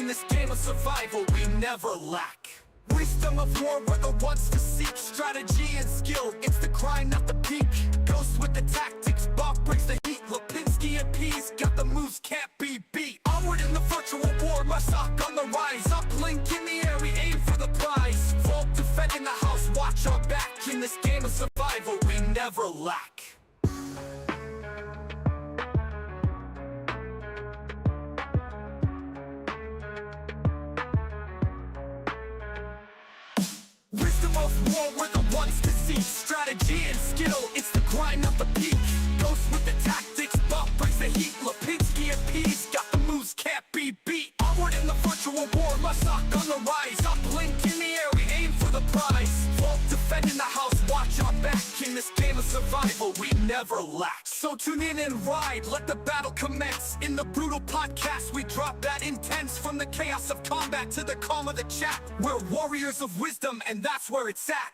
In this game of survival, we never lack. Wisdom of war, we're the ones to seek. Strategy and skill, it's the grind, not the peak. Ghost with the tactics, Bob brings the heat. Lipinski and Pease got the moves, can't be beat. Onward in the virtual war, Masak on the rise. Uplink in the air, we aim for the prize. Vault defending the house, watch our back. In this game of survival, we never lack. Wisdom of war, we're the ones to see. Strategy and skill, it's the grind, not the peak. Ghost with the tactics, Bob brings the heat. Lipinski and Pease got the moves, can't be beat. Onward in the virtual war, Masak on the rise. Uplink in the air, we aim for the prize. Vault defending the house, watch our back. In this game of survival, we never lack. So tune in and ride, let the battle commence. In the brutal podcast, we drop that intense. From the chaos of combat to the calm of the chat. We're warriors of wisdom, and that's where it's at.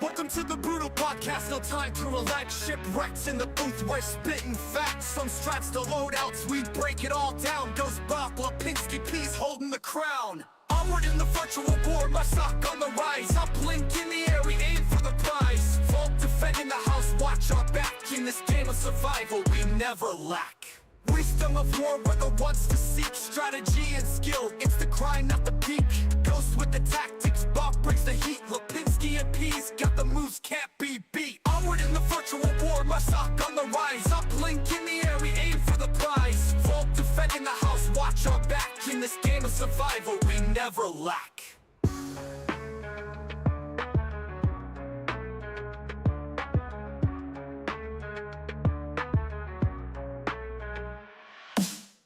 Welcome to the brutal podcast, no time to relax. Shipwrecked in the booth, we're spitting facts. Some strats to loadouts, we break it all down. Goes Bob, Lipinski, Pease holding the crown. Onward in the virtual war, Masak on the rise. Uplink in the air, we aim for the prize. Vault defending the house, watch our back. In this game of survival, we never lack. Wisdom of war, we're the ones to seek. Strategy and skill, it's the grind, not the peak. Ghost with the tactics, Bob brings the heat. Lipinski and Pease got the moves, can't be beat. Onward in the virtual war, Masak on the rise. Uplink in the air, we aim for the prize. Vault defending the house, watch our back. In this game of survival, we never lack.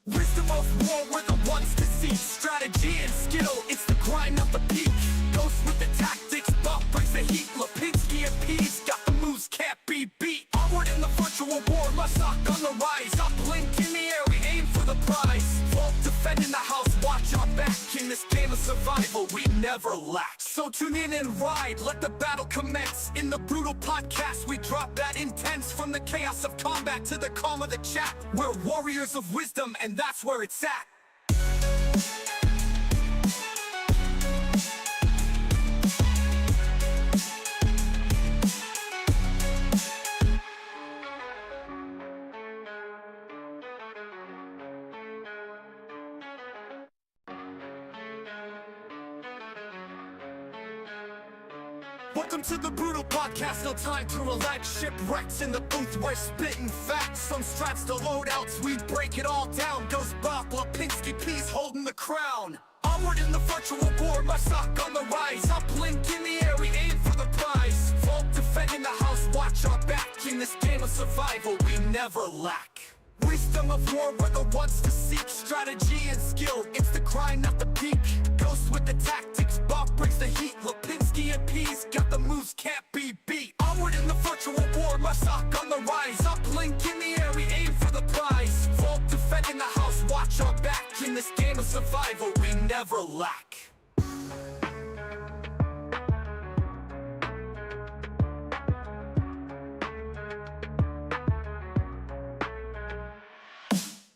Wisdom of war, we're the ones to see. Strategy and skill, it's the grind, not the peak. Ghost with the tactics, Bob brings the heat. Lipinski and Pease got the moves, can't be beat. Onward in the virtual war, Masak on the rise. Uplink in the air, we aim for the prize. Vault defending the house, watch our back. In this game of survival, we never lack. So tune in and ride, let the battle commence. In the brutal podcast, we drop that intense. From the chaos of combat to the calm of the chat. We're warriors of wisdom, and that's where it's at. Welcome to the brutal podcast, no time to relax. Shipwrecked in the booth, we're spitting facts. Some strats to loadouts, we break it all down. Goes Bob, Lipinski, Pease holding the crown. Onward in the virtual war, Masak on the rise. Uplink in the air, we aim for the prize. Vault defending the house, watch our back. In this game of survival, we never lack. Wisdom of war, we're the ones to seek. Strategy and skill, it's the grind, not the peak. Ghost with the tactics, Bob brings the heat. Lipinski and Pease got the moves, can't be beat. Onward in the virtual war, Masak on the rise. Uplink in the air, we aim for the prize. Vault defending the house, watch our back. In this game of survival, we never lack.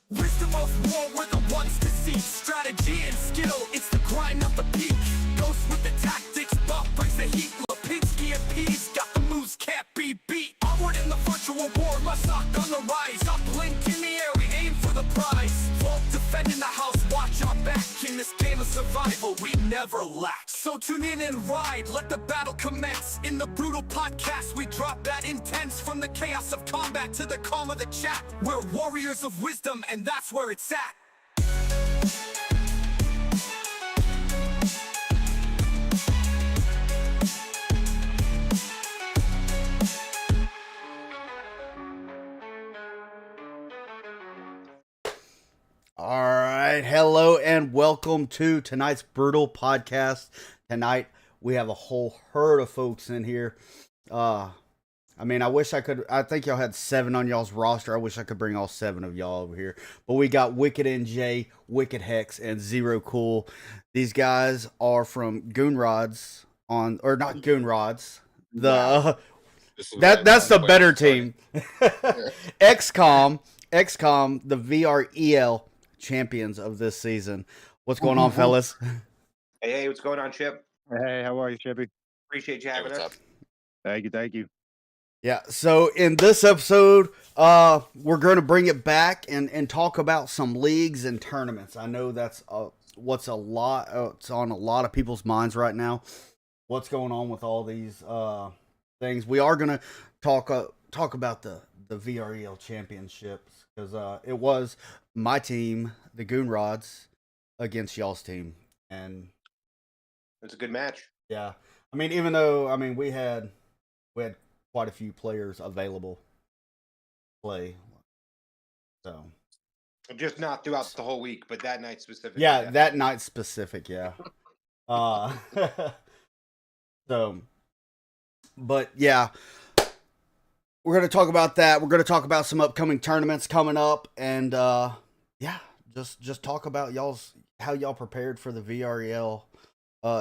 Wisdom of war, we're the ones to see. Strategy and skill, it's the grind, not the peak. Ghost with the tactics, Bob brings the heat. Lipinski and Pease got the moves, can't be beat. Onward in the virtual war, Masak on the rise. Uplink in the air, we aim for the prize. Vault defending the house, watch our back. In this game of survival, we never lack. So tune in and ride, let the battle commence. In the brutal podcast, we drop that intense. From the chaos of combat to the calm of the chat. We're warriors of wisdom, and that's where it's at. All right, hello and welcome to tonight's brutal podcast. Tonight we have a whole herd of folks in here. I mean, I wish I could. I think y'all had 7 on y'all's roster. I wish I could bring all 7 of y'all over here. But we got Wicked NJ, WickedHex, and Zero Cool. These guys are from Goonrods on, or not Goonrods. The that's the better team. XCOM, the VREL champions of this season. What's going on, fellas? Hey, what's going on, Chip? Hey, how are you, Chippy? Appreciate you having us. Thank you. Yeah, so in this episode, we're going to bring it back and talk about some leagues and tournaments. I know that's it's on a lot of people's minds right now. What's going on with all these things? We are going to talk about the VREL championships because it was my team, the Goonrods, against y'all's team, and It's a good match. yeah, I mean, even though we had quite a few players available to play, so Just not throughout the whole week, but that night specifically. yeah, that night specific, yeah. So, but yeah, we're gonna talk about that. We're gonna talk about some upcoming tournaments coming up, and yeah, just talk about how y'all prepared for the VREL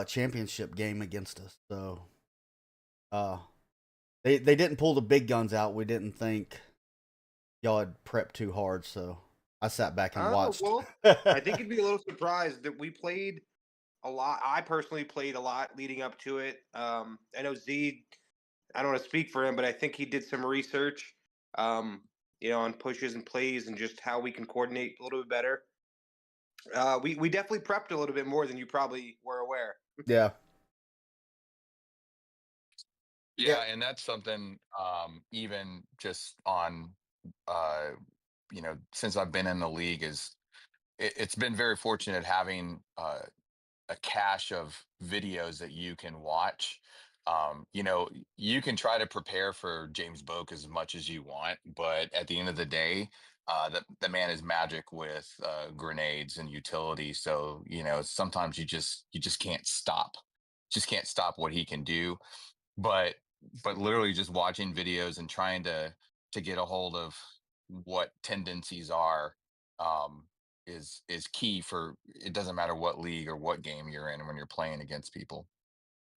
championship game against us. So, they didn't pull the big guns out. We didn't think y'all had prepped too hard, so I sat back and watched. Well, I think you'd be a little surprised that we played a lot. I personally played a lot leading up to it. I know Z, I don't want to speak for him, but I think he did some research, on pushes and plays and just how we can coordinate a little bit better. We definitely prepped a little bit more than you probably were aware. Yeah. Yeah, and that's something even just on since I've been in the league it's been very fortunate having a cache of videos that you can watch. You can try to prepare for James Boak as much as you want, but at the end of the day, the man is magic with grenades and utility. So sometimes you just can't stop, what he can do. But literally just watching videos and trying to get a hold of what tendencies are is key for it. Doesn't matter what league or what game you're in when you're playing against people.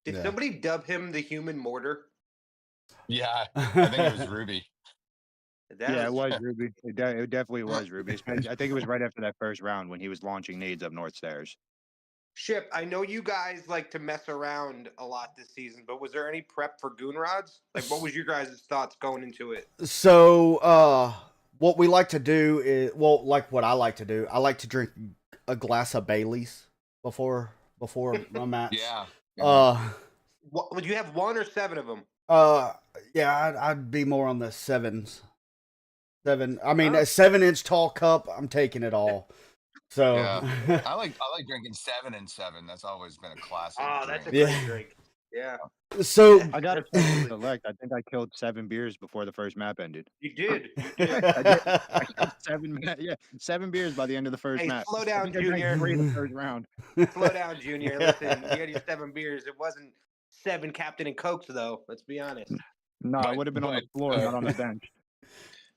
Did somebody dub him the human mortar? Yeah, I think it was Ruby. It was Ruby. It definitely was Ruby. I think it was right after that first round when he was launching nades up north stairs. Ship, I know you guys like to mess around a lot this season, but was there any prep for Goonrods? Like, what was your guys' thoughts going into it? So, what we like to do is, like what I like to do, I like to drink a glass of Bailey's before my match. Yeah. Would you have 1 or 7 of them? Yeah, I'd be more on the 7s. 7. I mean, a 7-inch tall cup. I'm taking it all. So yeah. I like drinking 7 and 7. That's always been a classic. Oh, drink. that's a great drink. Yeah. So I got to select. I think I killed 7 beers before the first map ended. You did. You did. I killed 7 beers by the end of the first map. Slow down, I think I drank Junior. 3 in the first round. Slow down, Junior. Listen, you had your 7 beers. It wasn't 7 Captain and Cokes, though. Let's be honest. No, I would have been on the floor, not on the bench.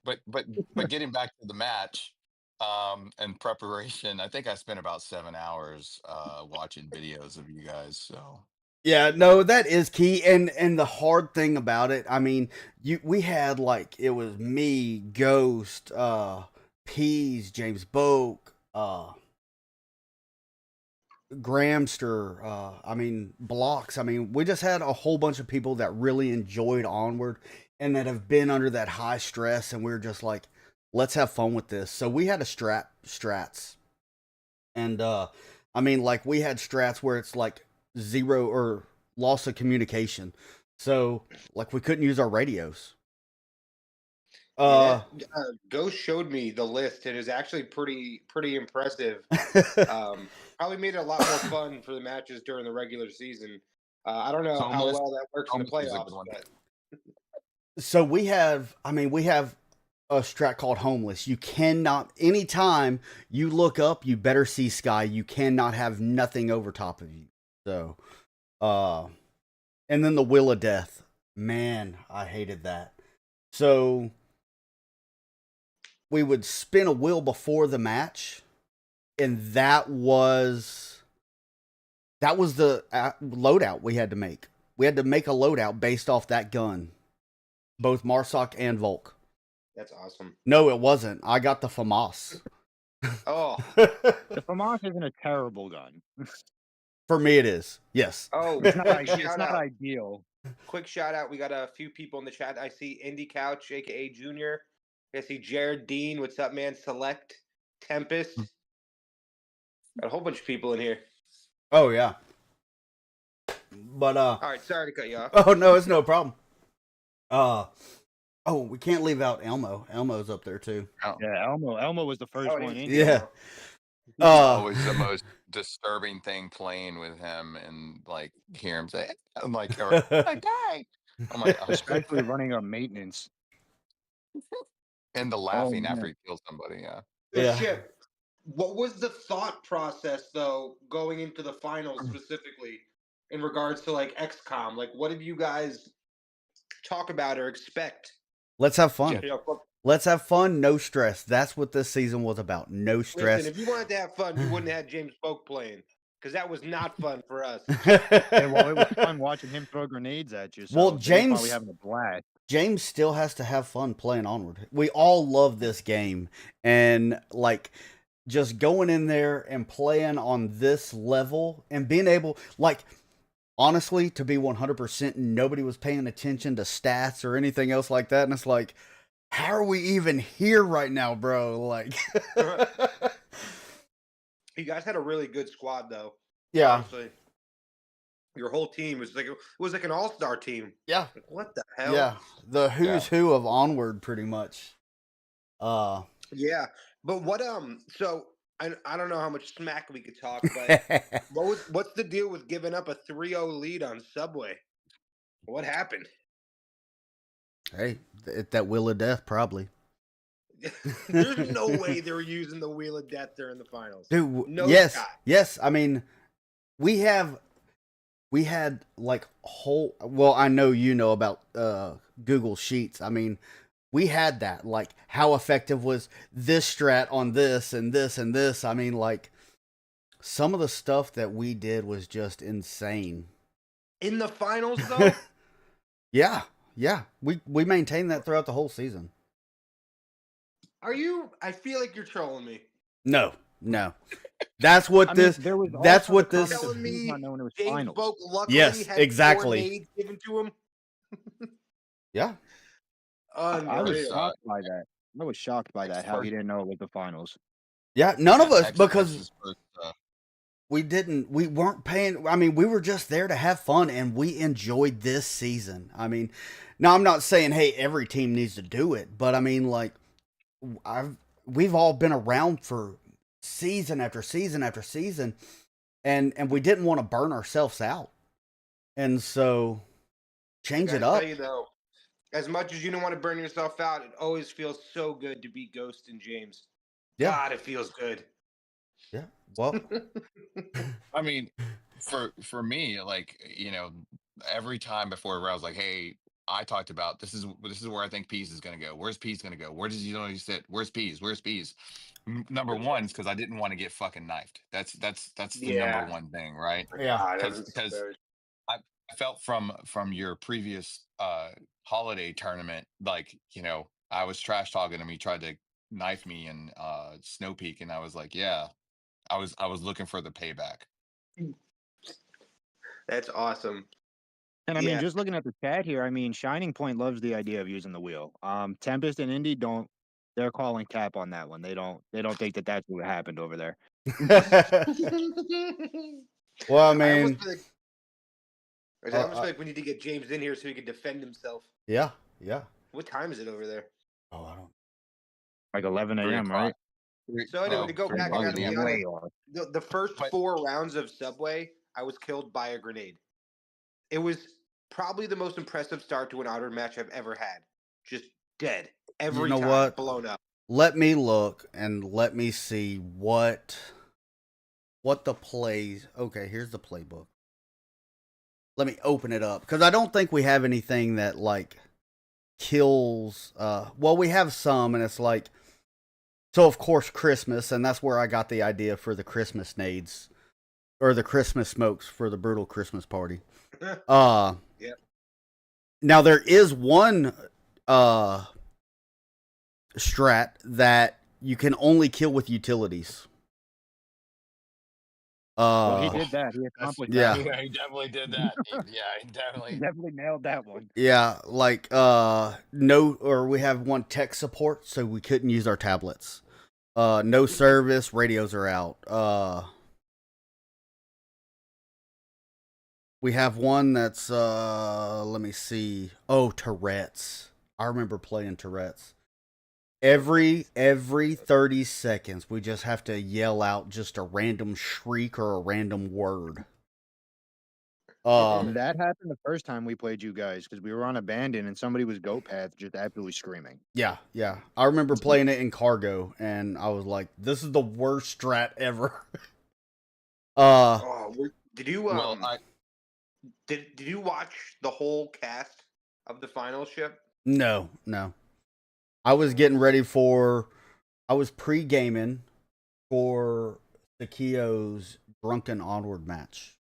But getting back to the match and preparation, I think I spent about 7 hours watching videos of you guys. So yeah, no, that is key, and the hard thing about it, I mean, we had it was me, Ghost, Peas, James Boak, Gramster, Blocks. I mean, we just had a whole bunch of people that really enjoyed Onward and that have been under that high stress, and we were just like, let's have fun with this. So we had a strats. And we had strats where it's like 0 or loss of communication. So we couldn't use our radios. Ghost showed me the list. It is actually pretty impressive. Probably made it a lot more fun for the matches during the regular season. I don't know how well that works in the playoffs. So we have a strat called Homeless. You cannot, anytime you look up, you better see sky. You cannot have nothing over top of you. So, and then the Wheel of Death. Man, I hated that. So we would spin a wheel before the match, and that was the loadout we had to make. We had to make a loadout based off that gun, both Marsoc and Volk. That's awesome. No, it wasn't. I got the FAMAS. Oh, The FAMAS isn't a terrible gun. For me, it is. Yes. oh, It's not, quick it's shout not out. ideal. Quick shout out. We got a few people in the chat. I see Indy Couch, aka Junior. I see Jared Dean. What's up, man? Select Tempest. Got a whole bunch of people in here. Oh yeah. But All right, sorry to cut you off. Oh no, it's no problem. Oh, we can't leave out Elmo. Elmo's up there too. Yeah, Elmo was the first Oh, one in. Yeah. Always the most disturbing thing playing with him, and like hear him say, "I'm like, or okay." I'm like, oh. Especially running on maintenance. And the laughing man. after he kills somebody. Yeah. Yeah. Ship, what was the thought process though going into the finals specifically in regards to like XCOM? Like, what did you guys talk about or expect? Let's have fun. You know, Let's have fun. No stress. That's what this season was about. No stress. listen, if you wanted to have fun, you wouldn't have had James Folk playing because that was not fun for us. Yeah, well, it was fun watching him throw grenades at you. So Well, they were James- probably having a blast. James still has to have fun playing Onward. We all love this game, and like just going in there and playing on this level and being able, like, honestly, to be 100%, nobody was paying attention to stats or anything else like that, and it's like, how are we even here right now, bro? Like, You guys had a really good squad though. yeah, Honestly. Your whole team was like, it was like an all-star team. yeah, Like, what the hell? yeah. The who's who of Onward, pretty much. Yeah, but what so I don't know how much smack we could talk, but what's the deal with giving up a 3-0 lead on Subway? What happened? Hey, that Wheel of Death, probably. There's no way they were using the Wheel of Death during the finals. Dude, No yes, shot. yes. I mean, we had like whole. Well, I know you know about Google Sheets. I mean, we had that. Like, how effective was this strat on this and this and this? I mean, like, some of the stuff that we did was just insane. In the finals, though? Yeah, yeah. We maintained that throughout the whole season. Are you? I feel like you're trolling me. No. That's what I this. mean, there was That's also what the this. comment Telling that he's me not knowing it was James finals. Boak luckily Yes, had exactly. 4 nades given to him. Yeah. I was Unreal. shocked by that. I was shocked by that, how he didn't know it was the finals. Yeah. None of us, Texas because versus first, we weren't paying. I mean, we were just there to have fun, and we enjoyed this season. I mean, now I'm not saying, hey, every team needs to do it, but I mean, like, we've all been around for season after season after season, and we didn't want to burn ourselves out, and so change it Gotta up. tell you though, as much as you don't want to burn yourself out, it always feels so good to be Ghost and James. Yeah. God, it feels good. Yeah. Well, I mean, for me, like, every time before where I was like, hey, I talked about this is where I think Peas is going to go. Where's Peas going to go? Where does he sit? Where's Peas? Number one is because I didn't want to get fucking knifed. That's the number one thing, right? yeah. Because I felt from your previous holiday tournament, like, I was trash talking him. He tried to knife me in Snow Peak, and I was like, yeah, I was looking for the payback. That's awesome. And I mean, Yeah. just looking at the chat here, I mean, Shining Point loves the idea of using the wheel. Tempest and Indy don't. They're calling cap on that one. They don't think that that's what happened over there. Well, I I mean, almost feel like we need to get James in here so he can defend himself. yeah. What time is it over there? Oh, I don't. Like 11 3 a.m., o'clock. right? So anyway, to go 3 back, I o'clock gotta be a.m. honest. Way off. The first But- 4 rounds of Subway, I was killed by a grenade. It was probably the most impressive start to an outer match I've ever had. Just dead every know time, what? blown up. Let me look and let me see what the plays. Okay, here's the playbook. let me open it up because I don't think we have anything that like kills. Well, we have some, and it's like so. Of course, Christmas, and that's where I got the idea for the Christmas nades or the Christmas smokes for the brutal Christmas party. Uh, Yeah. Now there is one strat that you can only kill with utilities. Well, he did that. He accomplished yeah. that. Yeah, he definitely did that. He He definitely. definitely nailed that one. Yeah, like no, or we have one tech support, so we couldn't use our tablets. No service, radios are out. We have one that's let me see. Oh, Tourette's. I remember playing Tourette's. Every 30 seconds we just have to yell out just a random shriek or a random word. That happened the first time we played you guys because we were on abandon and somebody was goat path just absolutely screaming. Yeah. I remember playing it in cargo and I was like, this is the worst strat ever. Did you Well, did you watch the whole cast of the final ship? No. I was getting ready for I was pre-gaming for Sakio's Drunken Onward match.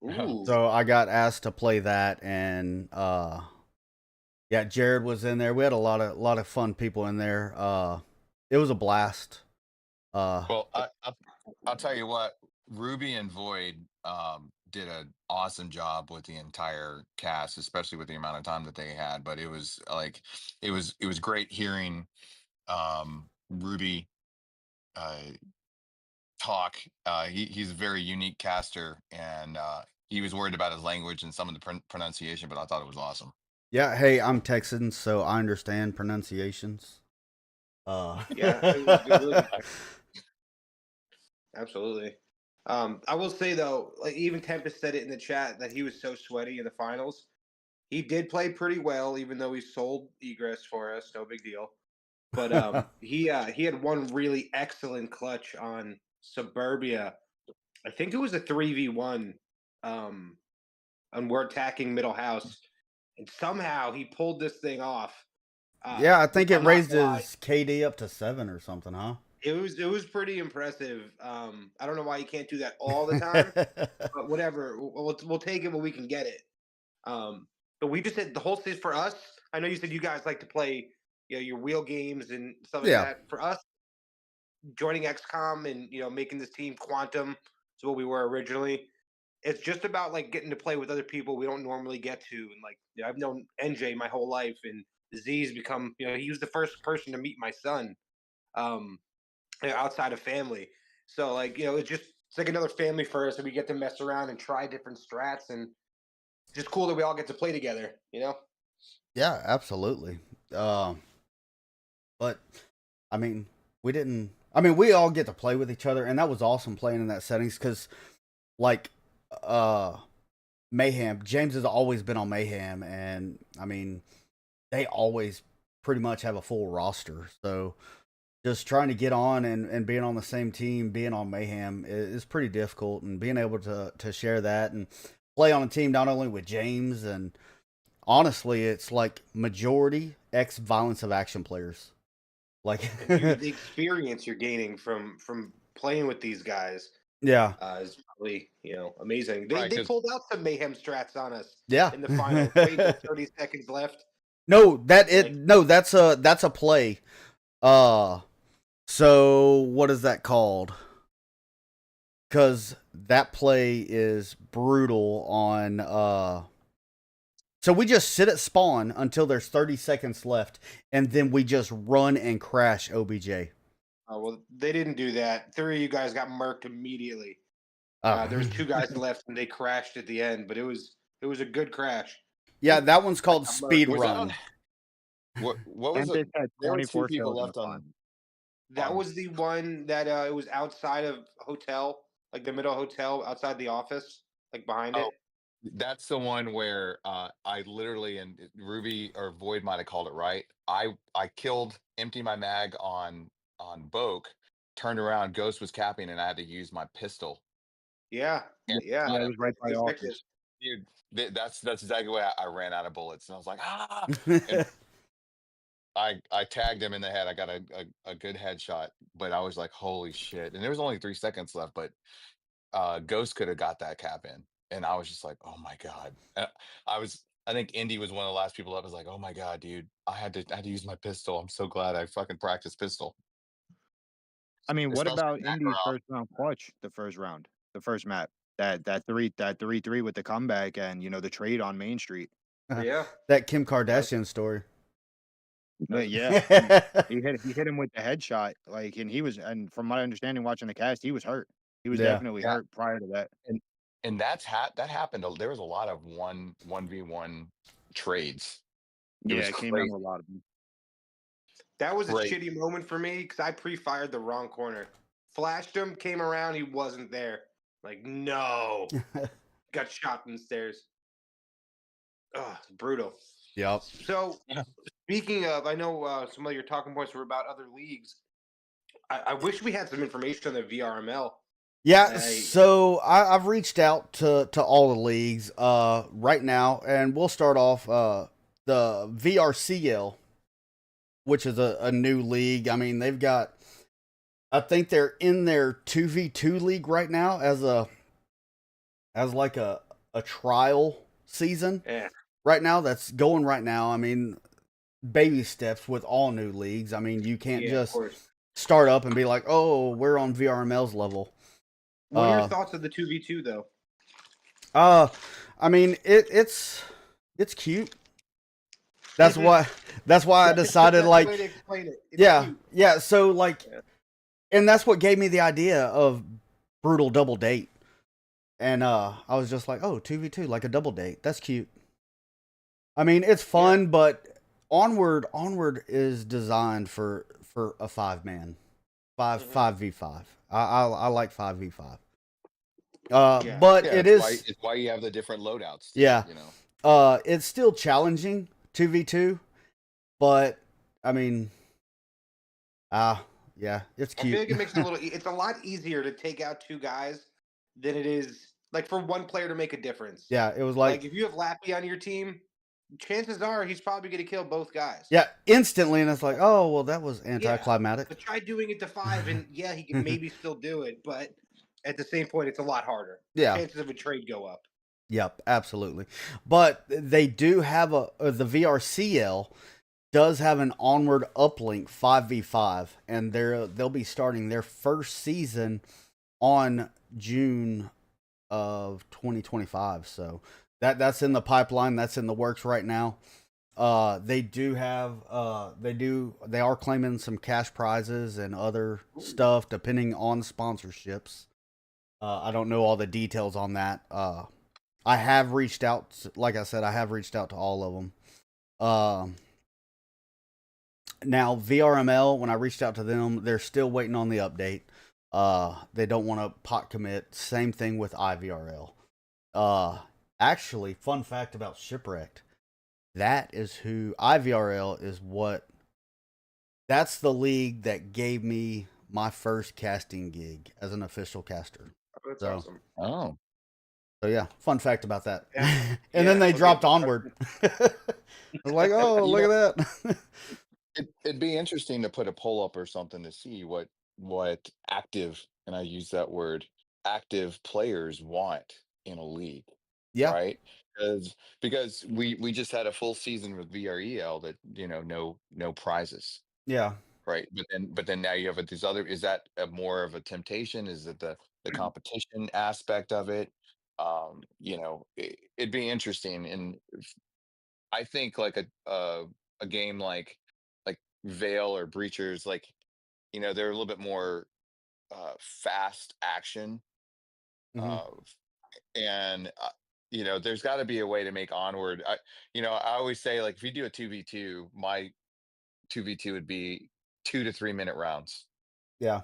Ooh. So I got asked to play that and yeah, Jared was in there. We had a lot of fun people in there. It was a blast. well, I'll tell you what, Ruby and Void did an awesome job with the entire cast, especially with the amount of time that they had. But it was like it was great hearing Ruby talk. He's a very unique caster, and he was worried about his language and some of the pronunciation, but I thought it was awesome. Yeah, hey, I'm Texan, so I understand pronunciations. Yeah, it was good. Absolutely. I will say though, like even Tempest said it in the chat that he was so sweaty in the finals. He did play pretty well, even though he sold egress for us. No big deal. But he had one really excellent clutch on Suburbia. I think it was a 3v1. And we're attacking middle house, and somehow he pulled this thing off. Yeah, I think it I'm not raised gonna lie, his KD up to 7 or something, huh? it was pretty impressive. I don't know why you can't do that all the time, but whatever. We'll take it when we can get it. But we just said the whole stage for us. I know you said you guys like to play, your wheel games and stuff like Yeah. that. For us, joining XCOM and making this team Quantum is what we were originally. It's just about like getting to play with other people we don't normally get to, and like I've known NJ my whole life, and Z's become he was the first person to meet my son, um, outside of family. So like it's like another family for us, and we get to mess around and try different strats, and it's just cool that we all get to play together. Yeah, absolutely. But I mean, we didn't. I mean, we all get to play with each other, and that was awesome playing in that settings because, like, Mayhem. James has always been on Mayhem, and I mean, they always pretty much have a full roster. So just trying to get on and being on the same team, being on Mayhem is pretty difficult, and being able to share that and play on a team not only with James and honestly, it's like majority ex violence of action players. Like, The experience you're gaining from playing with these guys yeah, is probably amazing. They Right, they 'cause pulled out some mayhem strats on us yeah. in the final. Wait till 30 seconds left. No, Like, that's a play. So what is that called? Because that play is brutal on So we just sit at spawn until there's 30 seconds left, and then we just run and crash OBJ. well, they didn't do that. 3 of you guys got murked immediately. Oh. There was 2 guys left, and they crashed at the end. But it was a good crash. Yeah, that one's called got speed was that run. on? What was it? Tempest had There were 2 24 people kills in left the on. final. That was the one that it was outside of hotel, like the middle hotel outside the office, like behind Oh, it. that's the one where I literally, and Ruby or Void might have called it right. I killed, empty my mag on Boke, turned around, Ghost was capping, and I had to use my pistol. Yeah, And yeah. Yeah, it was right by Effective. office. dude, that's exactly why I ran out of bullets, and I was like, ah, and I tagged him in the head. I got a good headshot, but I was like, holy shit! And there was only 3 seconds left, but Ghost could have got that cap in, and I was just like, oh my god. I think Indy was one of the last people that was like, oh my god, dude, I had to use my pistol. I'm so glad I fucking practiced pistol, I mean, what especially about in that Indy's first round clutch, the first round, the first map? That 3-3 with the comeback and the trade on Main Street. Yeah. That Kim Kardashian story. But yeah, he hit him with the headshot, like, and from my understanding watching the cast, he was hurt. He was Yeah. definitely yeah, hurt prior to that. and that happened. There was a lot of 1v1 trades. It Yeah, was it came down to a crazy. lot of them. That was a Great. shitty moment for me because I pre-fired the wrong corner. Flashed him, came around, he wasn't there. Like, no. Got shot in the stairs. Ugh, brutal. Yep. So, speaking of, I know some of your talking points were about other leagues. I wish we had some information on the VRML. Yeah, so I've reached out to all the leagues right now, and we'll start off the VRCL, which is a new league. I mean, I think they're in their 2v2 league right now as like a trial season Yeah. right now that's going right now. I mean, baby steps with all new leagues. I mean, you can't Yeah, of just course. start up and be like, oh, we're on VRML's level. What are your thoughts of the 2v2 though? I mean, it's cute. That's why I decided, That's like, the way to explain it. It's yeah, cute. yeah. So like, Yeah. and that's what gave me the idea of brutal double date. And I was just like, oh, 2v2, like a double date. That's cute. I mean, it's fun, but onward is designed for a 5-man, 5v5. I like 5v5. Yeah. But Yeah, it it's why you have the different loadouts. Yeah. You know. It's still challenging 2v2, but I mean, yeah, it's I feel cute. like it makes it a little. It's a lot easier to take out two guys than it is like for one player to make a difference. Yeah, it was Like like, if you have Lappy on your team, chances are he's probably going to kill both guys. yeah, instantly, and it's like, oh, well, that was anticlimactic. But try doing it to 5, and yeah, he can maybe still do it, but at the same point, it's a lot harder. Yeah. Chances of a trade go up. Yep, absolutely. But they do have the VRCL does have an onward uplink 5v5, and they'll be starting their first season on June of 2025. So that's in the pipeline. That's in the works right now. They are claiming some cash prizes and other stuff depending on sponsorships. I don't know all the details on that. I have reached out, like I said, I have reached out to all of them. Now VRML, when I reached out to them, they're still waiting on the update. They don't want to pot commit. Same thing with IVRL. Actually, fun fact about Shipwreckd. That is who IVRL is. That's the league that gave me my first casting gig as an official caster. That's So- awesome. Oh, So yeah, fun fact about that. Yeah. And then they okay. dropped onward. I was like, oh, You look at that. it'd be interesting to put a poll up or something to see what active, and I use that word, active players want in a league, Yeah, right? Because we just had a full season with VREL that no prizes, yeah. right? But then now you have these other. Is that more of a temptation? Is it the competition aspect of it? It'd be interesting, and I think like a game like Veil or Breachers, like they're a little bit more fast action, Mhm. uh, and there's got to be a way to make onward. I always say, like, if you do a 2v2, my 2v2 would be 2 to 3 minute rounds Yeah,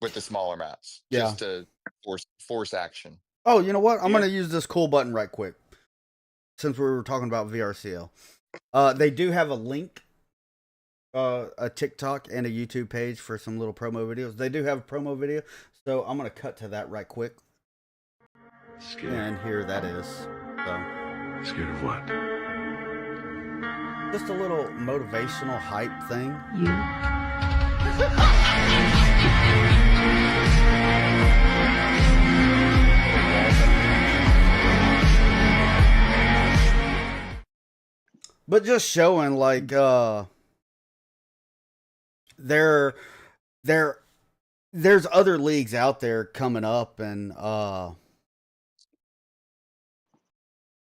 with the smaller maps, yeah. just to force action. Oh, you know what? I'm Yeah. gonna use this cool button right quick. Since we were talking about VRCL, they do have a link, a TikTok and a YouTube page for some little promo videos. They do have a promo video, so I'm gonna cut to that right quick. Scared. And here that is. So Scared of what? just a little motivational hype thing. But just showing like there's other leagues out there coming up, and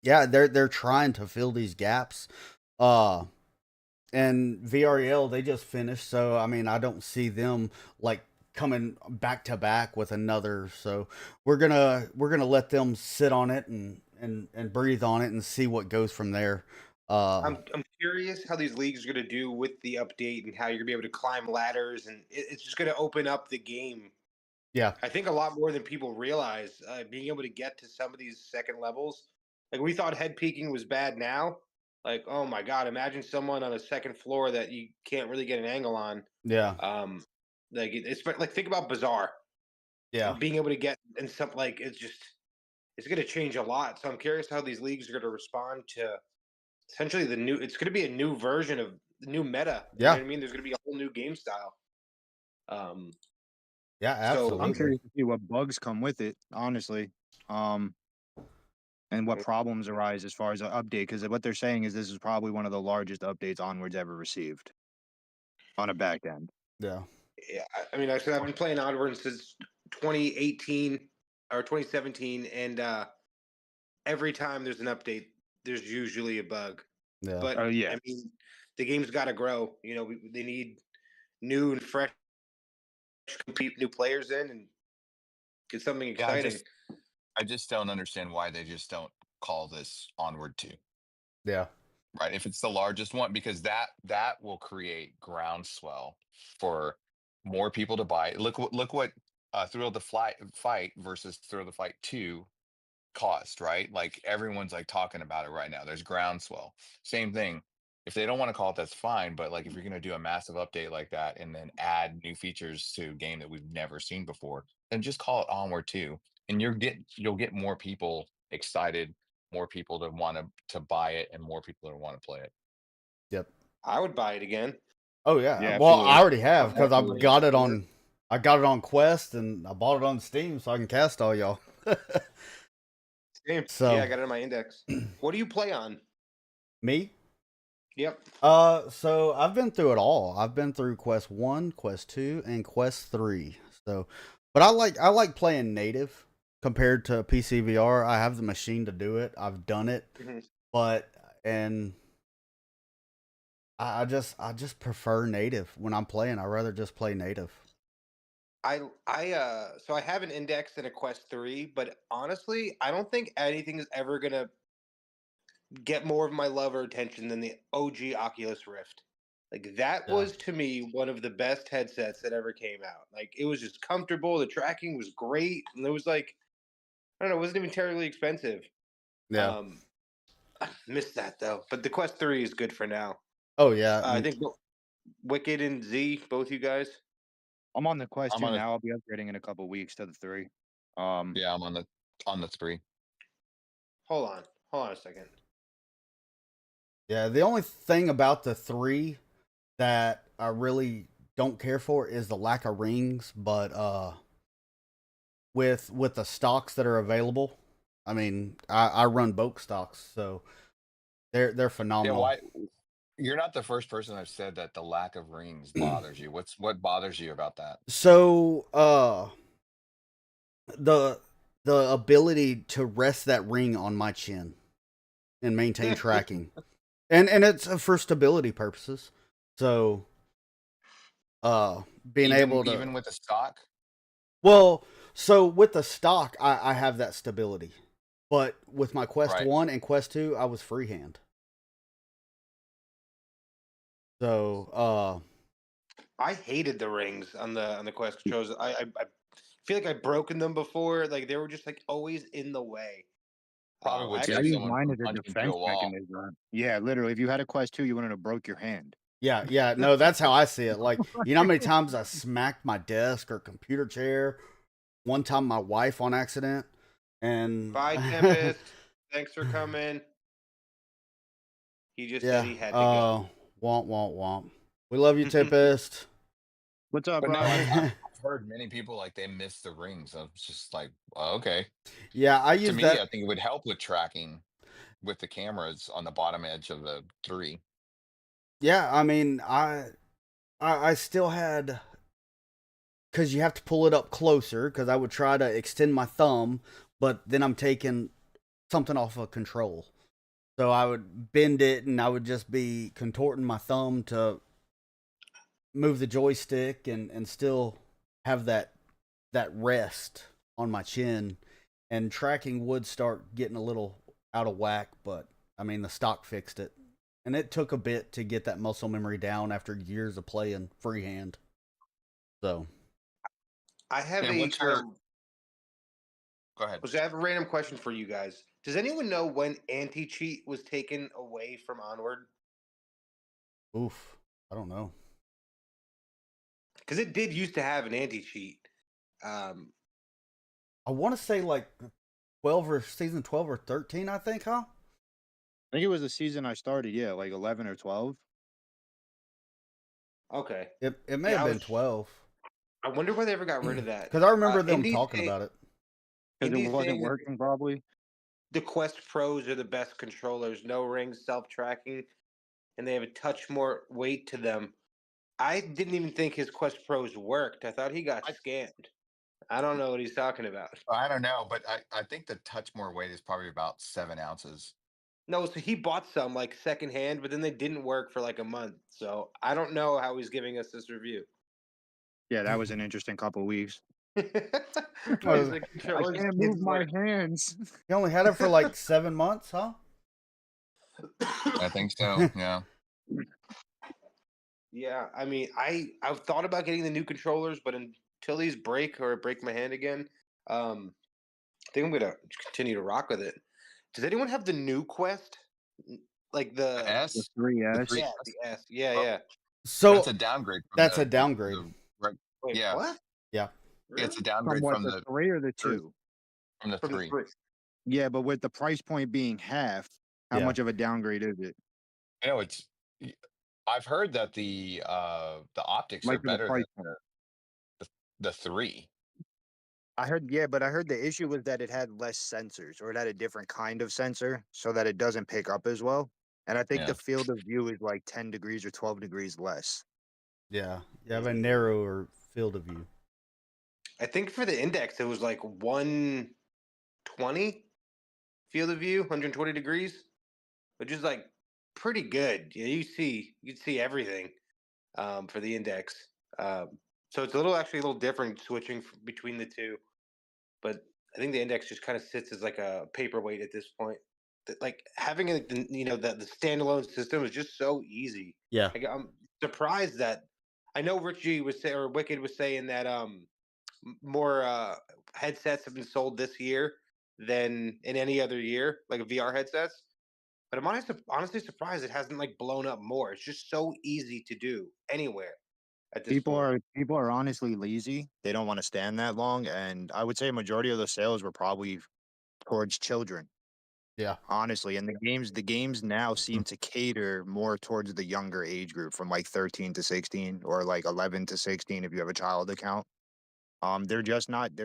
yeah, they're trying to fill these gaps. And VREL, they just finished, so I mean I don't see them like coming back to back with another. So we're gonna let them sit on it and breathe on it and see what goes from there. I'm curious how these leagues are going to do with the update and how you're going to be able to climb ladders, and it's just going to open up the game. Yeah, I think a lot more than people realize. Being able to get to some of these second levels, like we thought head peeking was bad. Now, like, oh my god, imagine someone on a second floor that you can't really get an angle on. yeah, Like it's like think about Bazaar. yeah, Being able to get and stuff like it's going to change a lot. So I'm curious how these leagues are going to respond to essentially the new. It's going to be a new version of the new meta. You know yeah, what I mean? There's going to be a whole new game style. yeah, So absolutely. I'm curious to see what bugs come with it, honestly. And what problems arise as far as an update, because what they're saying is this is probably one of the largest updates Onward's ever received on a back end. Yeah, yeah, I mean, I've been playing Onward since 2018 or 2017, and every time there's an update, there's usually a bug. yeah, But Oh yeah, I mean, the game's got to grow. You know, they need new and fresh, compete new players in and get something Yeah, I exciting. just I just don't understand why they just don't call this Onward 2. yeah, Right? If it's the largest one, because that will create groundswell for more people to buy. Look what Thrill the Fight versus Thrill the Fight 2 cost, right? Like everyone's like talking about it right now. There's groundswell. Same thing. If they don't want to call it, that's fine. But like if you're gonna do a massive update like that and then add new features to a game that we've never seen before, then just call it Onward 2. And you'll get more people excited, more people to want to buy it, and more people to want to play it. yep. I would buy it again. Oh yeah. Yeah, Well, I absolutely. already have because I've Absolutely. got it on. I got it on Quest and I bought it on Steam so I can cast all y'all. Same. So- Yeah, I got it on my index. What do you play on? Me? Yep. So I've been through it all. I've been through Quest 1, Quest 2, and Quest 3. So, but I like playing native compared to PC VR. I have the machine to do it. I've done it. Mhm. But and I just prefer native when I'm playing. I rather just play native. So I have an index and a Quest 3, but honestly, I don't think anything is ever gonna get more of my love or attention than the OG Oculus Rift. Like that Yeah. was to me one of the best headsets that ever came out. Like it was just comfortable, the tracking was great, and it was like I don't know, it wasn't even terribly expensive. Yeah. I missed that though. But the Quest 3 is good for now. Oh yeah. I think Wicked and Z, both you guys. I'm on the Quest I'm 2 on a- now. I'll be upgrading in a couple weeks to the 3. Yeah, I'm on the 3. Hold on a second. Yeah, the only thing about the 3 that I really don't care for is the lack of rings, but with the stocks that are available, I mean, I run bulk stocks, so they're Yeah, phenomenal. why? You're not the first person I've said that the lack of rings bothers you. What bothers you about that? So the ability to rest that ring on my chin and maintain tracking. And it's for stability purposes. So being able to even with the stock. well, so with the stock I have that stability. But with my Quest Right. 1 and Quest 2, I was freehand. So I hated the rings on the Quest controls. I feel like I've broken them before. Like they were just like always in the way. Probably would I Yeah, I save use someone mine from as a punching through defense a wall. mechanism. Yeah, literally. If you had a Quest 2, you wouldn't have broke your hand. yeah, no, that's how I see it. Like, you know how many times I smacked my desk or computer chair? One time my wife on accident. And Bye, Tempest. Thanks for coming. He just said yeah, he had to go. womp womp womp. We love you, Tempest. What's up, But no, Roger? I've heard many people like they miss the rings. I'm just like, oh, okay. Yeah, I To use me, that. I think it would help with tracking with the cameras on the bottom edge of the 3. Yeah, I mean, I still had, because you have to pull it up closer. Because I would try to extend my thumb, but then I'm taking something off of control. So I would bend it, and I would just be contorting my thumb to move the joystick, and still have that rest on my chin. And tracking would start getting a little out of whack, but I mean the stock fixed it. And it took a bit to get that muscle memory down after years of playing freehand. So I have And a what's your? Go ahead. I have a random question for you guys. Does anyone know when anti-cheat was taken away from Onward? oof, I don't know. Because it did used to have an anti-cheat. I want to say like 12 or season 12 or 13, I think, huh? I think it was the season I started. Yeah, like 11 or 12. Okay. It may Yeah, have I been was. 12 I wonder why they ever got rid of that. because I remember them Indy talking about it. Because it Indy's wasn't saying that working probably. the Quest Pros are the best controllers. No rings, self-tracking, and they have a touch more weight to them. I didn't even think his Quest Pros worked. I thought he got I, scammed. I don't know what he's talking about. I don't know, but I think the touch more weight is probably about 7 ounces. No, so he bought some like secondhand, but then they didn't work for like a month. So I don't know how he's giving us this review. Yeah, that was an interesting couple weeks. He's Oh, like, I controllers, can't kids move my work. hands. he only had it for like 7 months, huh? I think so. Yeah. Yeah, I mean, I've thought about getting the new controllers, but until these break or I break my hand again, I think I'm gonna continue to rock with it. Does anyone have the new Quest? Like The the The S, the 3S. three yeah, S. the S. Yeah, Oh, yeah. that's So a downgrade from that's a the downgrade. the right. Wait, Yeah, what? Yeah. it's Really? a From downgrade what, from the the 3 or the three. 2? From the From the 3. three. Yeah, but with the price point being half, how Yeah. much of a downgrade is it? You know, y- I've heard that the optics are Like for the better than price point. the 3. I heard, yeah, but I heard the issue was that it had less sensors, or it had a different kind of sensor so that it doesn't pick up as well. And I think Yeah. the field of view is like 10 degrees or 12 degrees less. Yeah. You have a narrower field of view. I think for the index it was like 120 field of view, 120 degrees, which is like pretty good. Yeah, you can see everything for the index. So it's actually a little different switching between the two. But I think the index just kind of sits as like a paperweight at this point. Like having the standalone system is just so easy. Yeah. Like I'm surprised that I know Richie was saying or Wicked was saying that more headsets have been sold this year than in any other year, like VR headsets. But I'm honestly surprised it hasn't like blown up more. It's just so easy to do anywhere at this People point. are people are honestly lazy. They don't want to stand that long, and I would say a majority of the sales were probably towards children. Yeah. Honestly, and the games now seem to cater more towards the younger age group from like 13 to 16 or like 11 to 16 if you have a child account. They're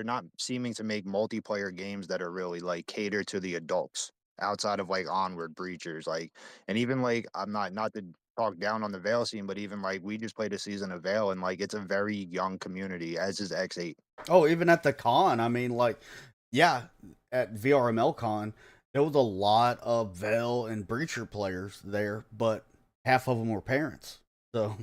not seeming to make multiplayer games that are really like cater to the adults outside of like Onward Breachers, like, and even like I'm not to talk down on the Veil scene, but even like we just played a season of Veil and like it's a very young community, as is X8. Oh, even at the con, I mean, like, yeah, at VRML con, there was a lot of Veil and Breacher players there, but half of them were parents. So,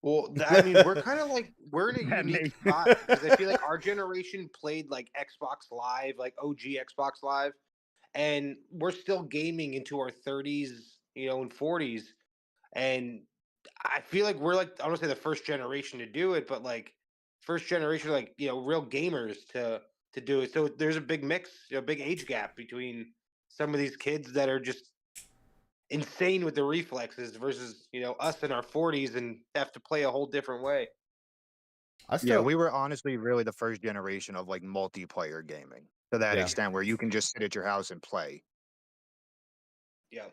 Well, I mean, we're kind of like we're in a That unique makes spot because I feel like our generation played like Xbox Live, like OG Xbox Live, and we're still gaming into our 30s, and 40s, and I feel like we're like I don't want to say the first generation to do it, but like first generation, like real gamers to do it. So there's a big mix, big age gap between some of these kids that are just insane with the reflexes versus us in our 40s and have to play a whole different way. I Yeah, still, we were honestly really the first generation of like multiplayer gaming. to that Yeah. extent where you can just sit at your house and play. Yeah.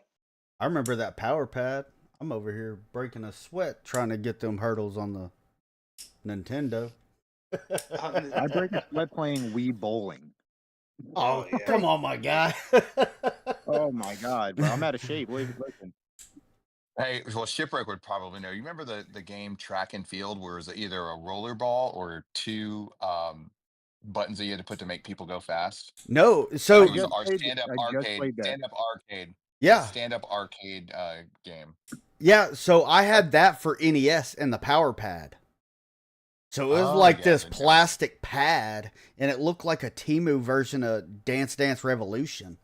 I remember that power pad. I'm over here breaking a sweat trying to get them hurdles on the Nintendo. I break a sweat playing Wii bowling. Oh, yeah. come on, my guy. Oh my god, bro! I'm out of shape. Listen. Hey, well, Shipwreck would probably know. You remember the game Track and Field, where it was either a roller ball or two buttons that you had to put to make people go fast? No, It I so was just our played. I just played that. stand up arcade. It was a yeah, stand up arcade game. yeah. So I had that for NES and the power pad. So it was Oh like yeah, this plastic pad, and it looked like a Temu version of Dance Dance Revolution.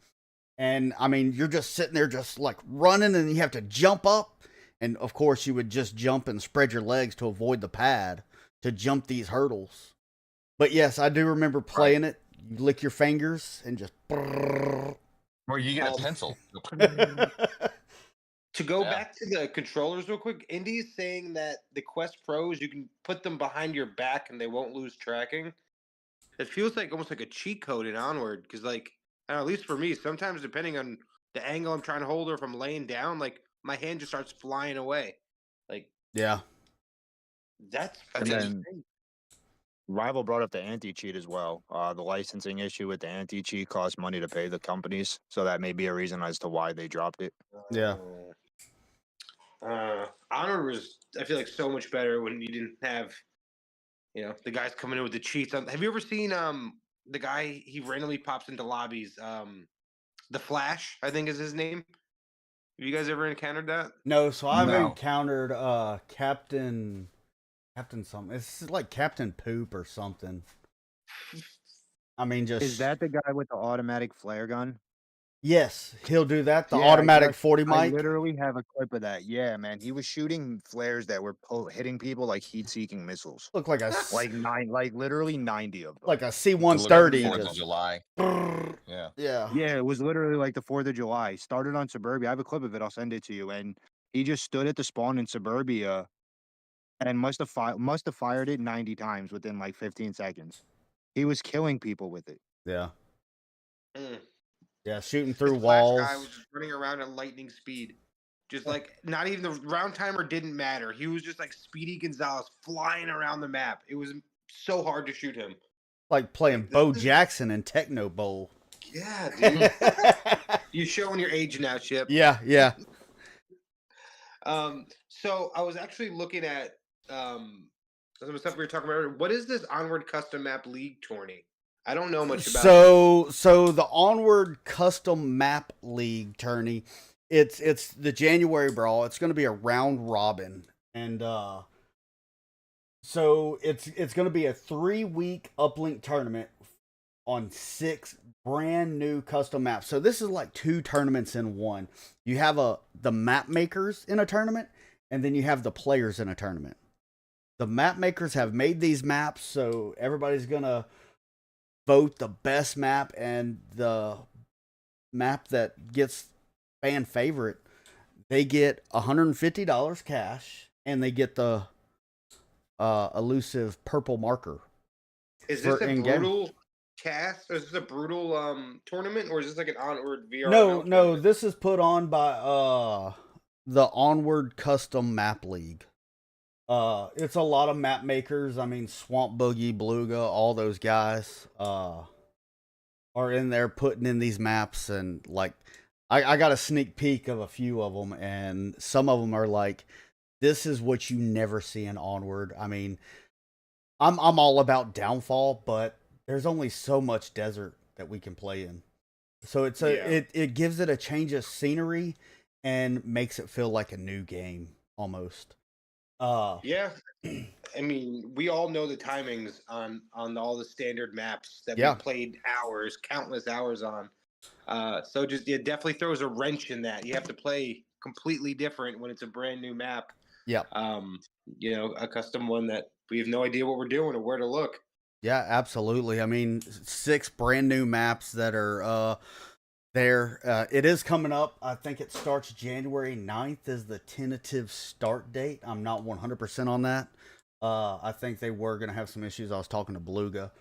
And I mean, you're just sitting there, just like running, and you have to jump up. And of course, you would just jump and spread your legs to avoid the pad to jump these hurdles. But yes, I do remember playing it. You lick your fingers and just. where you get a Um, pencil. To go Yeah. back to the controllers real quick, Indy's saying that the Quest Pros, you can put them behind your back and they won't lose tracking. It feels like almost like a cheat code in Onward, because like, I don't know, at least for me, sometimes depending on the angle I'm trying to hold or if I'm laying down, like my hand just starts flying away. Like Yeah. that's That's And pretty then insane. Rival brought up the anti-cheat as well. The licensing issue with the anti-cheat costs money to pay the companies, so that may be a reason as to why they dropped it. Yeah. Honor was, I feel like, so much better when you didn't have, the guys coming in with the cheats. Have you ever seen the guy, he randomly pops into lobbies? The Flash, I think is his name. Have you guys ever encountered that? No, so I've No. encountered Captain something. It's like Captain Poop or something. I mean, just Is that the guy with the automatic flare gun? yes, he'll do that. The Yeah, automatic 40 I mic. literally have a clip of that. Yeah, man, he was shooting flares that were hitting people like heat-seeking missiles. Look like a Like literally 90 of them. like a To C-130. look like the 4th of Just July. Yeah. yeah. Yeah, it was literally like the 4th of July. Started on Suburbia. I have a clip of it. I'll send it to you. And he just stood at the spawn in Suburbia and must have fired it 90 times within like 15 seconds. He was killing people with it. Yeah. Mm. Yeah, shooting This through Flash walls. guy was just running around at lightning speed. Just like, not even the round timer didn't matter. He was just like Speedy Gonzalez flying around the map. It was so hard to shoot him. Like playing Like, Bo this is- Jackson in Techno Bowl. Yeah, dude. You're showing your age now, Chip. Yeah, yeah. So I was actually looking at some of the stuff we were talking about earlier. What is this Onward Custom Map League tourney? I don't know much about it. So the Onward Custom Map League tourney, it's the January brawl. It's going to be a round robin, and so it's going to be a 3-week uplink tournament on 6 brand new custom maps. So this is like 2 tournaments in one. You have the map makers in a tournament, and then you have the players in a tournament. The map makers have made these maps, so everybody's gonna vote the best map, and the map that gets fan favorite, they get $150 cash, and they get the elusive purple marker. Is this for a in-game. brutal cast? Or is this a brutal tournament? Or is this like an Onward VRL? No, tournament? this is put on by the Onward Custom Map League. It's a lot of map makers. I mean, Swamp Boogie, Beluga, all those guys are in there putting in these maps, and like I got a sneak peek of a few of them, and some of them are like, this is what you never see in Onward. I mean, I'm all about Downfall, but there's only so much desert that we can play in. So it gives it a change of scenery and makes it feel like a new game almost. Yeah. I mean, we all know the timings on all the standard maps that Yeah. we played countless hours on. So just it definitely throws a wrench in that. You have to play completely different when it's a brand new map. Yeah. A custom one that we have no idea what we're doing or where to look. Yeah, absolutely. I mean, 6 brand new maps that are there. It is coming up. I think it starts January 9th is the tentative start date. I'm not 100% on that. I think they were going to have some issues. I was talking to Beluga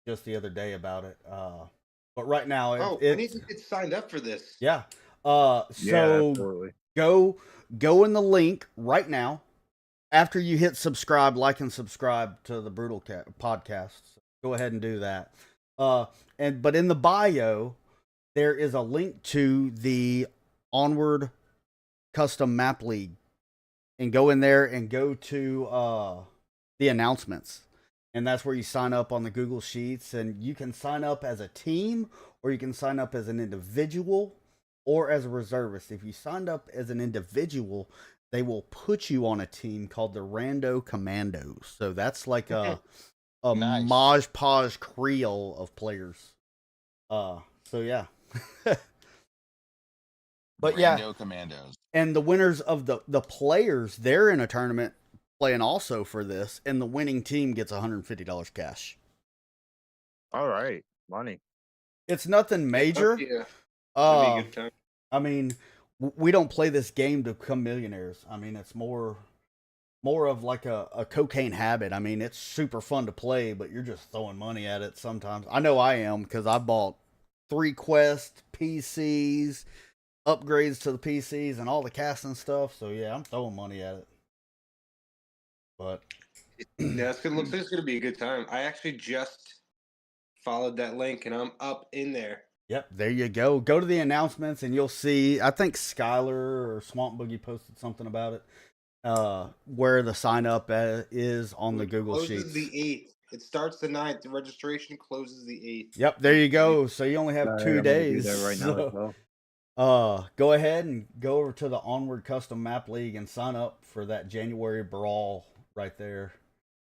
just the other day about it. But right now Oh, I need it's to get signed up for this. yeah. Yeah, So absolutely. go in the link right now after you hit subscribe, like and subscribe to the Brutal podcast. Go ahead and do that. But in the bio there is a link to the Onward Custom Map League, and go in there and go to the announcements, and that's where you sign up on the Google Sheets, and you can sign up as a team or you can sign up as an individual or as a reservist. If you signed up as an individual, they will put you on a team called the Rando Commandos. So that's like a Nice. Maj Podge Creole of players. So yeah. But yeah, Rando Commandos. and the winners of the players, they're in a tournament playing also for this, and the winning team gets $150 cash. All right, money. It's nothing major. Yeah, it'll be a Uh, good time. I mean, we don't play this game to become millionaires. I mean, it's more of like a cocaine habit. I mean, it's super fun to play, but you're just throwing money at it sometimes. I know I am, because I bought 3 Quest PCs, upgrades to the PCs, and all the casting stuff. So yeah, I'm throwing money at it. But Yeah, looks like it's gonna be a good time. I actually just followed that link and I'm up in there. yep, there you go. Go to the announcements and you'll see. I think Skylar or Swamp Boogie posted something about it. Where the sign up is on the Google Closes Sheets. the 8th. It starts the 9th. The registration closes the 8th. Yep, there you go. So you only have 2 I'm gonna do days. that right now as So, well. go ahead and go over to the Onward Custom Map League and sign up for that January brawl right there.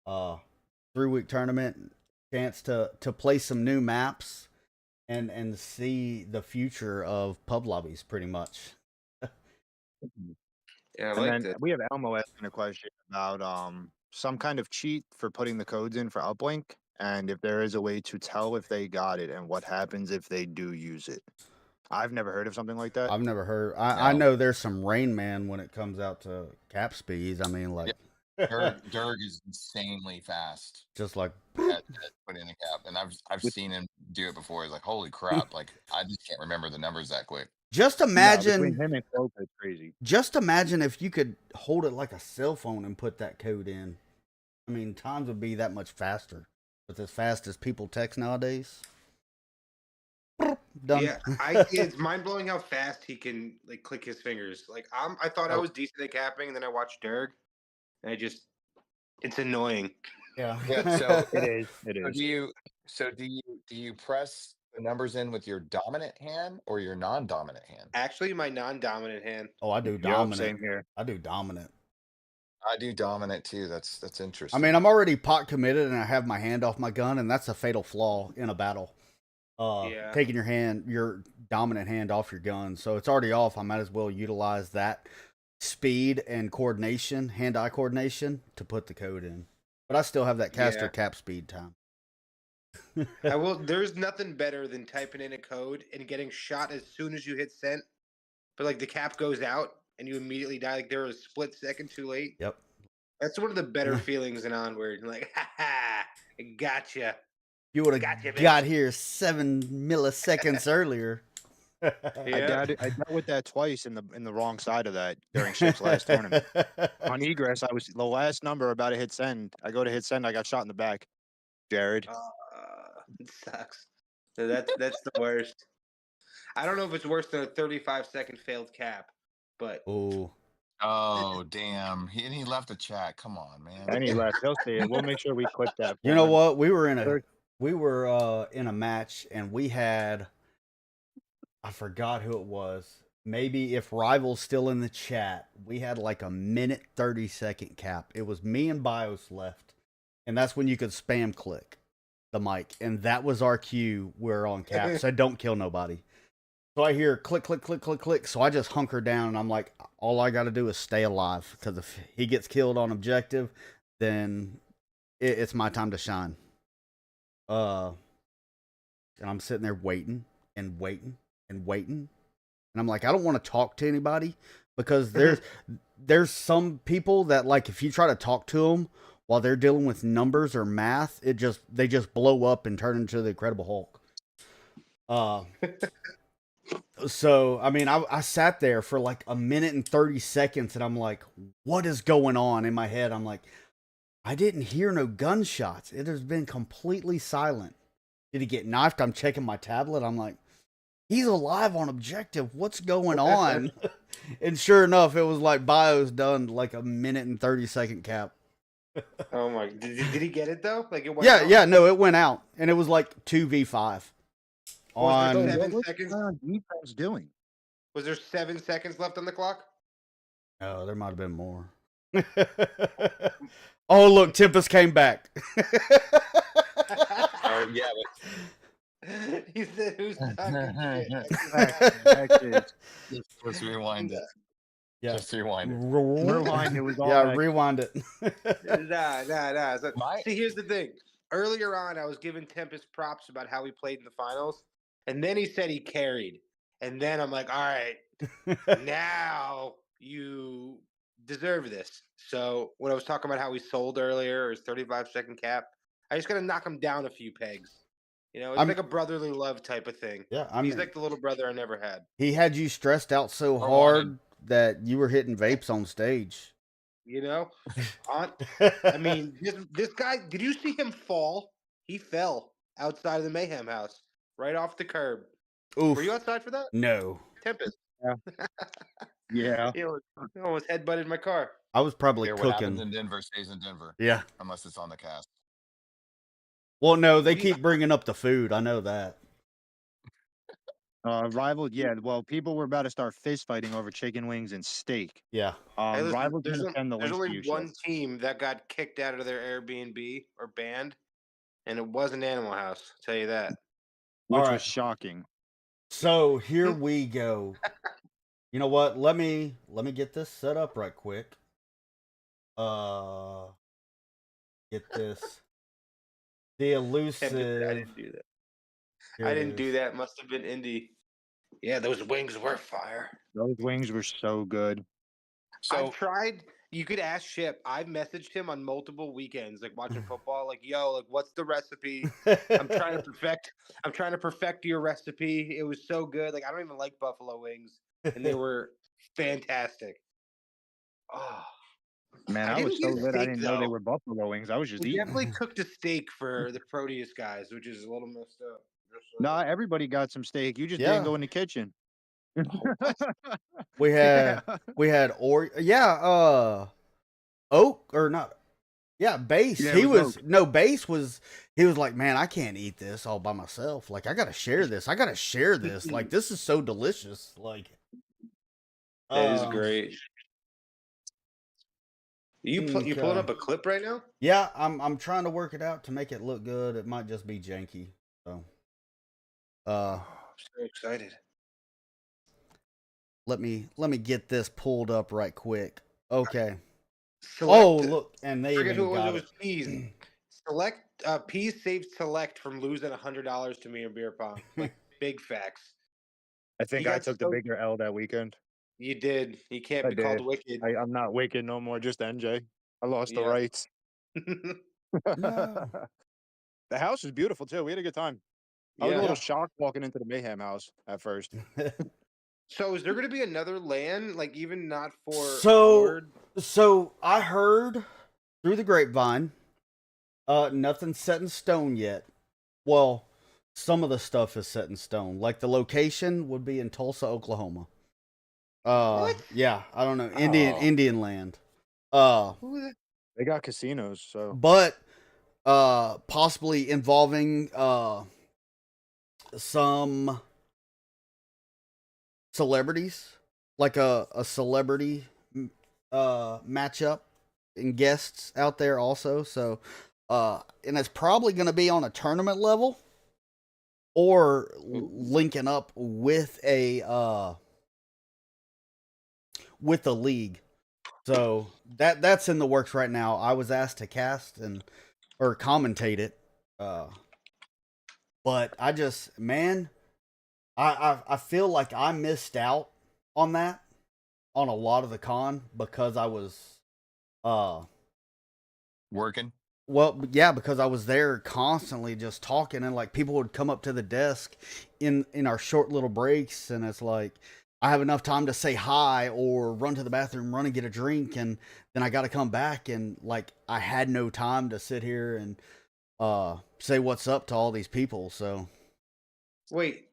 3-week tournament, chance to play some new maps and see the future of pub lobbies pretty much. Yeah, I And liked then it. we have Elmo asking a question about some kind of cheat for putting the codes in for uplink, and if there is a way to tell if they got it and what happens if they do use it. I've never heard of something like that. I've never heard. I No. know there's some Rain Man when it comes out to cap speeds. I mean, like, Dirk is insanely fast just like, at putting in a cap, and I've seen him do it before. He's like, holy crap! Like I just can't remember the numbers that quick. just No, imagine. between him and Cope, it's crazy. Just imagine if you could hold it like a cell phone and put that code in. I mean, times would be that much faster. With as fast as people text nowadays. Done. Yeah, it's mind blowing how fast he can like click his fingers. Like I thought I was decent at capping, and then I watched Derg, and it's annoying. Yeah. Yeah, so It is. It So is. do you press the numbers in with your dominant hand or your non-dominant hand? Actually, my non-dominant hand. Oh, I do Yup, dominant. same here. I do dominant. I do dominant too. That's I interesting. mean, I'm already pot committed and I have my hand off my gun, and that's a fatal flaw in a battle. Yeah. Taking your dominant hand off your gun. So it's already off. I might as well utilize that speed and coordination, hand-eye coordination, to put the code in. But I still have that caster Yeah. cap speed time. There's nothing better than typing in a code and getting shot as soon as you hit send, but like the cap goes out and you immediately die. Like they're a split second too late. Yep. That's one of the better feelings in Onward. Like, ha ha, gotcha. You would Gotcha, have bitch. got here 7 milliseconds earlier. I Yeah. dealt with that twice in the wrong side of that during Ship's last tournament. On egress, I was the last number about to hit send. I go to hit send, I got shot in the back. Jared. It sucks. That's the worst. I don't know if it's worse than a 35-second failed cap, but Oh, Oh damn! He left the chat. Come on, man. And he left. He'll see it. We'll make sure we clip that. you for know him. what? We were in a match, and we had, I forgot who it was. Maybe if Rival's still in the chat, we had like a minute 30-second cap. It was me and Bios left, and that's when you could spam click the mic, and that was our cue. We're on cap, so don't kill nobody. So I hear click, click, click, click, click. So I just hunker down, and I'm like, all I got to do is stay alive, because if he gets killed on objective, then it's my time to shine. And I'm sitting there waiting and waiting and waiting, and I'm like, I don't want to talk to anybody, because there's some people that, like, if you try to talk to them while they're dealing with numbers or math, they just blow up and turn into the Incredible Hulk. Uh, so I mean, I sat there for like a minute and 30 seconds, and I'm like, what is going on in my head? I'm like, I didn't hear no gunshots. It has been completely silent. Did he get knifed? I'm checking my tablet. I'm like, he's alive on objective. What's going on? And sure enough, it was like Bio's done like a minute and 30-second cap. Oh my! Did he get it though? Like it went Yeah, out? yeah, no, it went out, and it was like 2v5 Was there on. 7 seconds? Defense doing? Was there 7 seconds left on the clock? Oh, there might have been more. Oh, look, Tempest came back. Yeah, He said, "Who's talking shit?" let's rewind it. Yeah, Just rewind it. Rewind. It was all yeah, that. rewind it. Nah. So, My- see, here's the thing. Earlier on, I was giving Tempest props about how he played in the finals, and then he said he carried, and then I'm like, all right, now you deserve this. So when I was talking about how he sold earlier, his 35-second cap, I just got to knock him down a few pegs. You know, it's I'm- like a brotherly love type of thing. Yeah, I He's mean, like the little brother I never had. he had you stressed out so Or hard that you were hitting vapes on stage. You know, I mean, this guy. Did you see him fall? He fell outside of the Mayhem house, right off the curb. Oof. Were you outside for that? No, Tempest. Yeah. He almost headbutted my car. I was probably What happens cooking. in Denver stays in Denver, Yeah. unless it's on the cast. Well, no, they keep bringing up the food. I know that. Rival. Yeah. Well, people were about to start fist fighting over chicken wings and steak. Yeah. Hey, listen, Rival's there's gonna send the there's link to only you. one team that got kicked out of their Airbnb or banned, and it wasn't Animal House. I'll tell you that. Which All right. was shocking. So here we go. You know what? Let me get this set up right quick. Get this. The elusive. I didn't do that. Here I it didn't do is. that. Must have been Indy. Yeah, those wings were fire. Those wings were so good. So I've tried. You could ask Ship. I've messaged him on multiple weekends, like watching football. Like, yo, like, what's the recipe? I'm trying to perfect your recipe. It was so good. Like, I don't even like buffalo wings, and they were fantastic. Oh, Man, I I was didn't get so a good. I steak, didn't know they though. were buffalo wings. I was just we eating. definitely cooked a steak for the Proteus guys, which is a little messed up. Nah, everybody got some steak. You just Yeah. didn't go in the kitchen. we had Oak or not. Yeah, Base. Yeah, it he was was no Base was he was like, man, I can't eat this all by myself. Like I gotta share this. I gotta share this. Like this is so delicious. Like That is great. You pulling up a clip right now? Yeah, I'm trying to work it out to make it look good. It might just be janky. So I'm so excited. let me get this pulled up right quick. Okay. Select, Look, and they I forget even who it was. got It was Peas. Peas saved Select from losing $100 to me in beer pong. Like big facts. I think You I got took the so- bigger L that weekend. You did. You can't I be called did. wicked. I'm not wicked no more, just NJ. I lost the Yeah. rights. No. The house was beautiful too. We had a good time. I was Yeah. a little shocked walking into the Mayhem house at first. So is there going to be another LAN, like even not for So- Onward? So I heard through the grapevine, nothing's set in stone yet. Well, some of the stuff is set in stone. Like the location would be in Tulsa, Oklahoma. What? Yeah, I don't know. Oh. Indian land. They got casinos, so But possibly involving some celebrities, like a celebrity matchup and guests out there also. So and it's probably going to be on a tournament level or linking up with a league. So that's in the works right now. I was asked to cast or commentate it. But I just, man, I feel like I missed out on that, on a lot of the con, because I was working. Well, yeah, because I was there constantly just talking, and like people would come up to the desk in our short little breaks, and it's like I have enough time to say hi or run to the bathroom, run and get a drink, and then I got to come back, and like I had no time to sit here and say what's up to all these people. So Wait,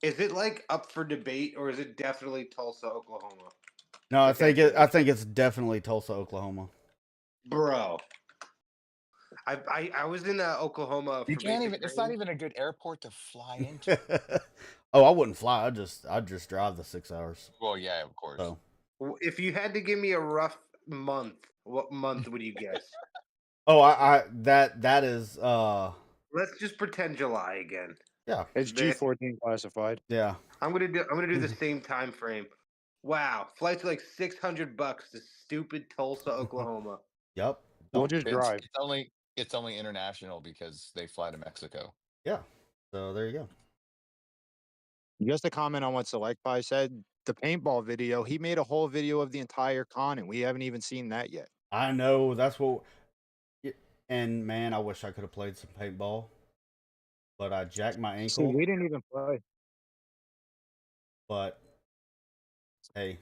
is it like up for debate, or is it definitely Tulsa, Oklahoma? no, Like that I think it's definitely Tulsa, Oklahoma. Bro, I was in Oklahoma You for can't basic even. It's not training. even a good airport to fly into. Oh, I wouldn't fly. I'd just drive the 6 hours. Well, yeah, of course. So If you had to give me a rough month, what month would you guess? oh, I that is Let's just pretend July again. yeah. It's G14 classified. Yeah. I'm gonna do the same time frame. Wow, flights are like $600 to stupid Tulsa, Oklahoma. Yep. We'll Don't just drive. It's only international because they fly to Mexico. yeah. So there you go. Just to comment on what Select Pie said, the paintball video, he made a whole video of the entire con, and we haven't even seen that yet. I know that's what and man, I wish I could have played some paintball. But I jacked my See, ankle. we didn't even play. But hey.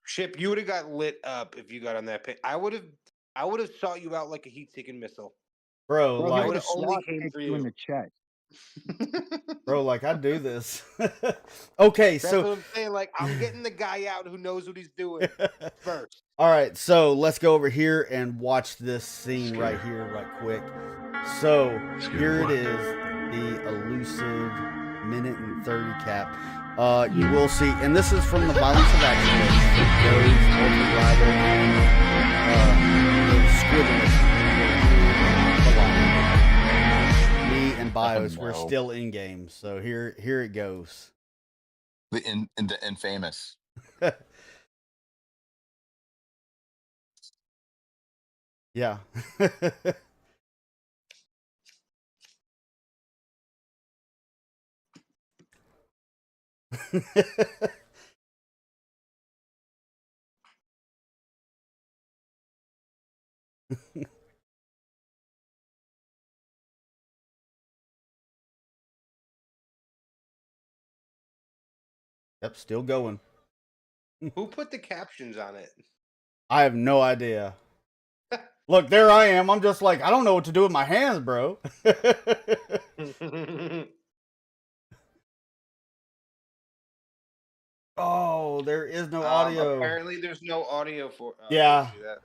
Ship, you would have got lit up if you got on that pit. I would have sought you out like a heat-seeking missile. Bro, Bro, like he would would've have only SWAT came kicked for you in you. the chest. bro, like I do this. Okay, That's so what I'm saying. Like, I'm getting the guy out who knows what he's doing first. all right, so let's go over here and watch this scene right here, right quick. So here it is, the elusive minute and 30 cap. You will see, and this is from the Violence of Action list. Goes Ultimate Rival and the Squidward. Me and Bios, we're No. still in game, so here it goes. The infamous. Yeah. Yep, still going. Who put the captions on it? I have no idea. Look, there I am. I'm just like, I don't know what to do with my hands, bro. Oh, there is no audio. Apparently, there's no audio for. Yeah. see that.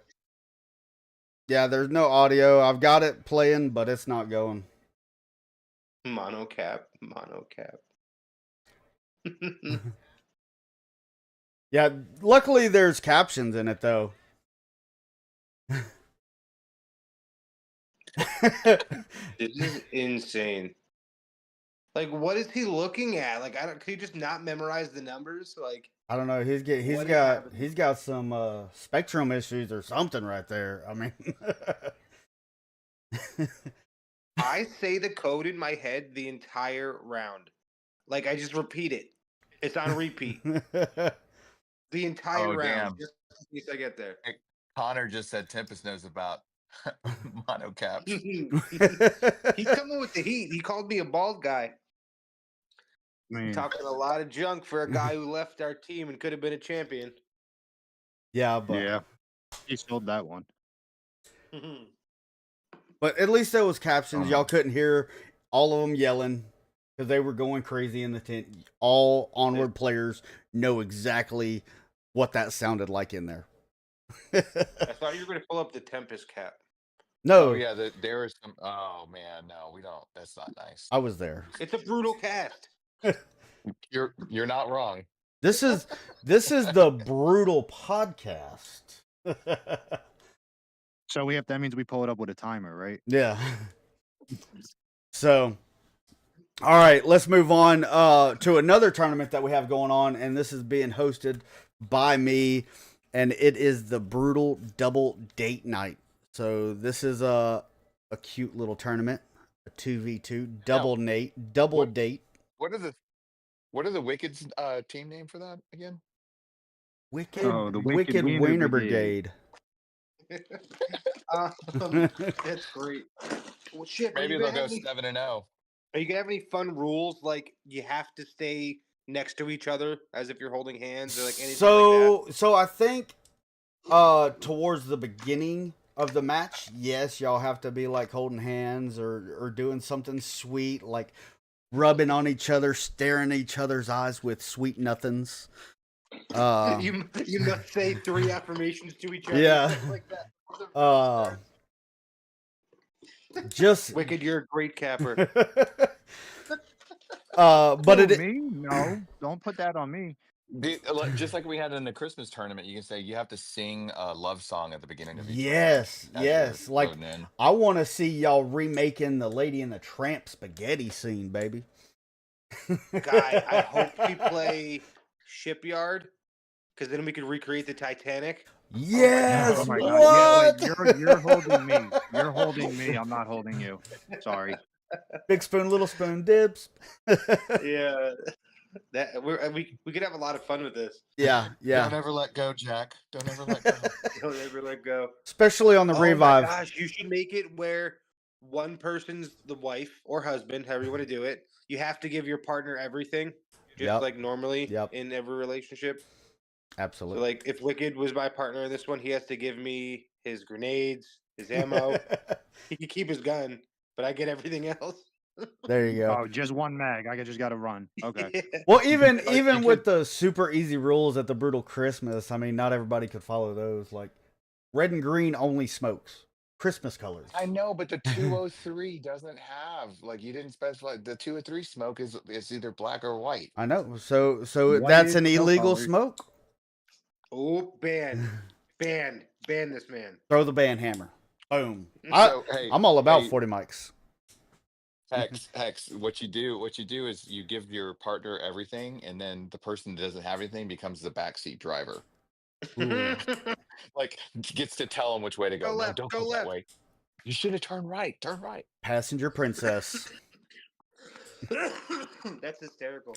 Yeah, there's no audio. I've got it playing, but it's not going. Mono cap. Yeah, luckily there's captions in it though. This is insane. Like, what is he looking at? Like, could he just not memorize the numbers? Like, I don't know. What is happening? He's got some spectrum issues or something right there. I mean, I say the code in my head the entire round. Like, I just repeat it. It's on repeat the entire Oh, round. damn. Just in case I get there. Connor just said Tempest knows about mono caps. He's coming with the heat. He called me a bald guy. Man, Talking a lot of junk for a guy who left our team and could have been a champion. yeah, but yeah, he sold that one. but at least there was captions. Y'all Uh-huh. couldn't hear all of them yelling because they were going crazy in the tent. All onward players know exactly what that sounded like in there. I thought you were going to pull up the Tempest cap. No, Oh yeah, there was some. Oh man, no, we don't. That's not nice. I was there. It's a brutal cast. You're not wrong. This is the brutal podcast. So that means we pull it up with a timer, right? Yeah. So, all right, let's move on to another tournament that we have going on, and this is being hosted by me, and it is the Brutal Double Date Night. So this is a cute little tournament, a 2v2 double date. What are the Wicked's team name for that again? Wicked Oh, the Wicked Wicked Wiener Wiener Brigade. That's great. Well, shit. Maybe they'll go 7-0. Are you gonna have any fun rules like you have to stay next to each other as if you're holding hands or like anything like that? So I think towards the beginning of the match, yes, y'all have to be like holding hands or doing something sweet, like rubbing on each other, staring at each other's eyes with sweet nothings. You must say 3 affirmations to each other. Yeah. Something like that. Just Wicked, you're a great capper. but it me? No, don't put that on me. Just like we had in the Christmas tournament, you can say you have to sing a love song at the beginning of each yes, round as yes. you're Like loading in. I want to see y'all remaking the Lady and the Tramp spaghetti scene, baby. Guy, I hope we play Shipyard because then we could recreate the Titanic. Yes. Oh my what? God! Yeah, like you're holding me. You're holding me. I'm not holding you. Sorry. Big spoon, little spoon, dibs. Yeah, that we could have a lot of fun with this. Yeah, yeah. Don't ever let go, Jack. Don't ever let go. Don't ever let go. Especially on the Oh revive. my gosh, you should make it where one person's the wife or husband, however you want to do it. You have to give your partner everything, just Yep. like normally Yep. in every relationship. Absolutely. So, like, if Wicked was my partner in this one, he has to give me his grenades, his ammo. He can keep his gun, but I get everything else. There you go. Oh, just one mag. I just got to run. Okay. Yeah. Well, even you with the super easy rules at the Brutal Christmas, I mean, not everybody could follow those. Like, red and green only smokes. Christmas colors. I know, but the 203 doesn't have, like, you didn't specify. The 203 smoke is either black or white. I know. So White that's is an no illegal colors. smoke. Oh, ban this man. Throw the band hammer. Boom. So hey, I'm all about hey, 40 mics. Hex. What you do is you give your partner everything, and then the person that doesn't have anything becomes the backseat driver. Like, gets to tell them which way to go. Go No, left, don't go go that left. way. You should have turned right. Turn right. Passenger princess. That's hysterical.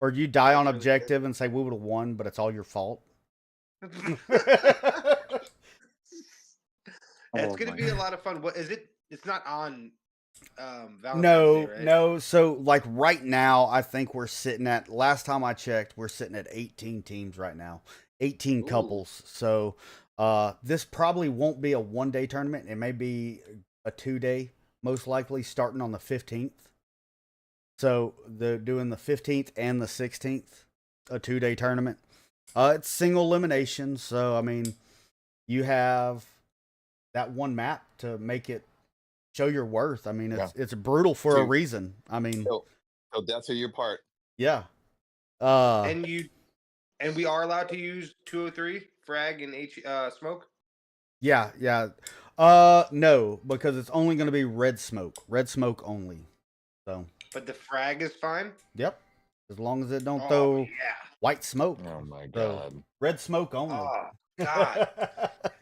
Or you die on That's really objective and say we would have won, but it's all your fault. That's Oh gonna my be a lot of fun. What is it? It's not on Valentine's No, Day, right? no. So like right now, I think we're sitting at, last time I checked, we're sitting at 18 teams right now, 18 Ooh. couples. So this probably won't be a 1-day tournament. It may be a 2-day, most likely starting on the 15th. So they're doing the 15th and the 16th, a 2-day tournament. It's single elimination. So, I mean, you have that one map to make it show your worth. I mean, it's brutal for a Dude. reason. I mean, So that's your part. yeah. And we are allowed to use 203 frag and smoke. Yeah, yeah. No, because it's only going to be red smoke only. So, But the frag is fine. yep. As long as it don't Oh throw yeah. white smoke. Oh my So, god. red smoke only. Oh god.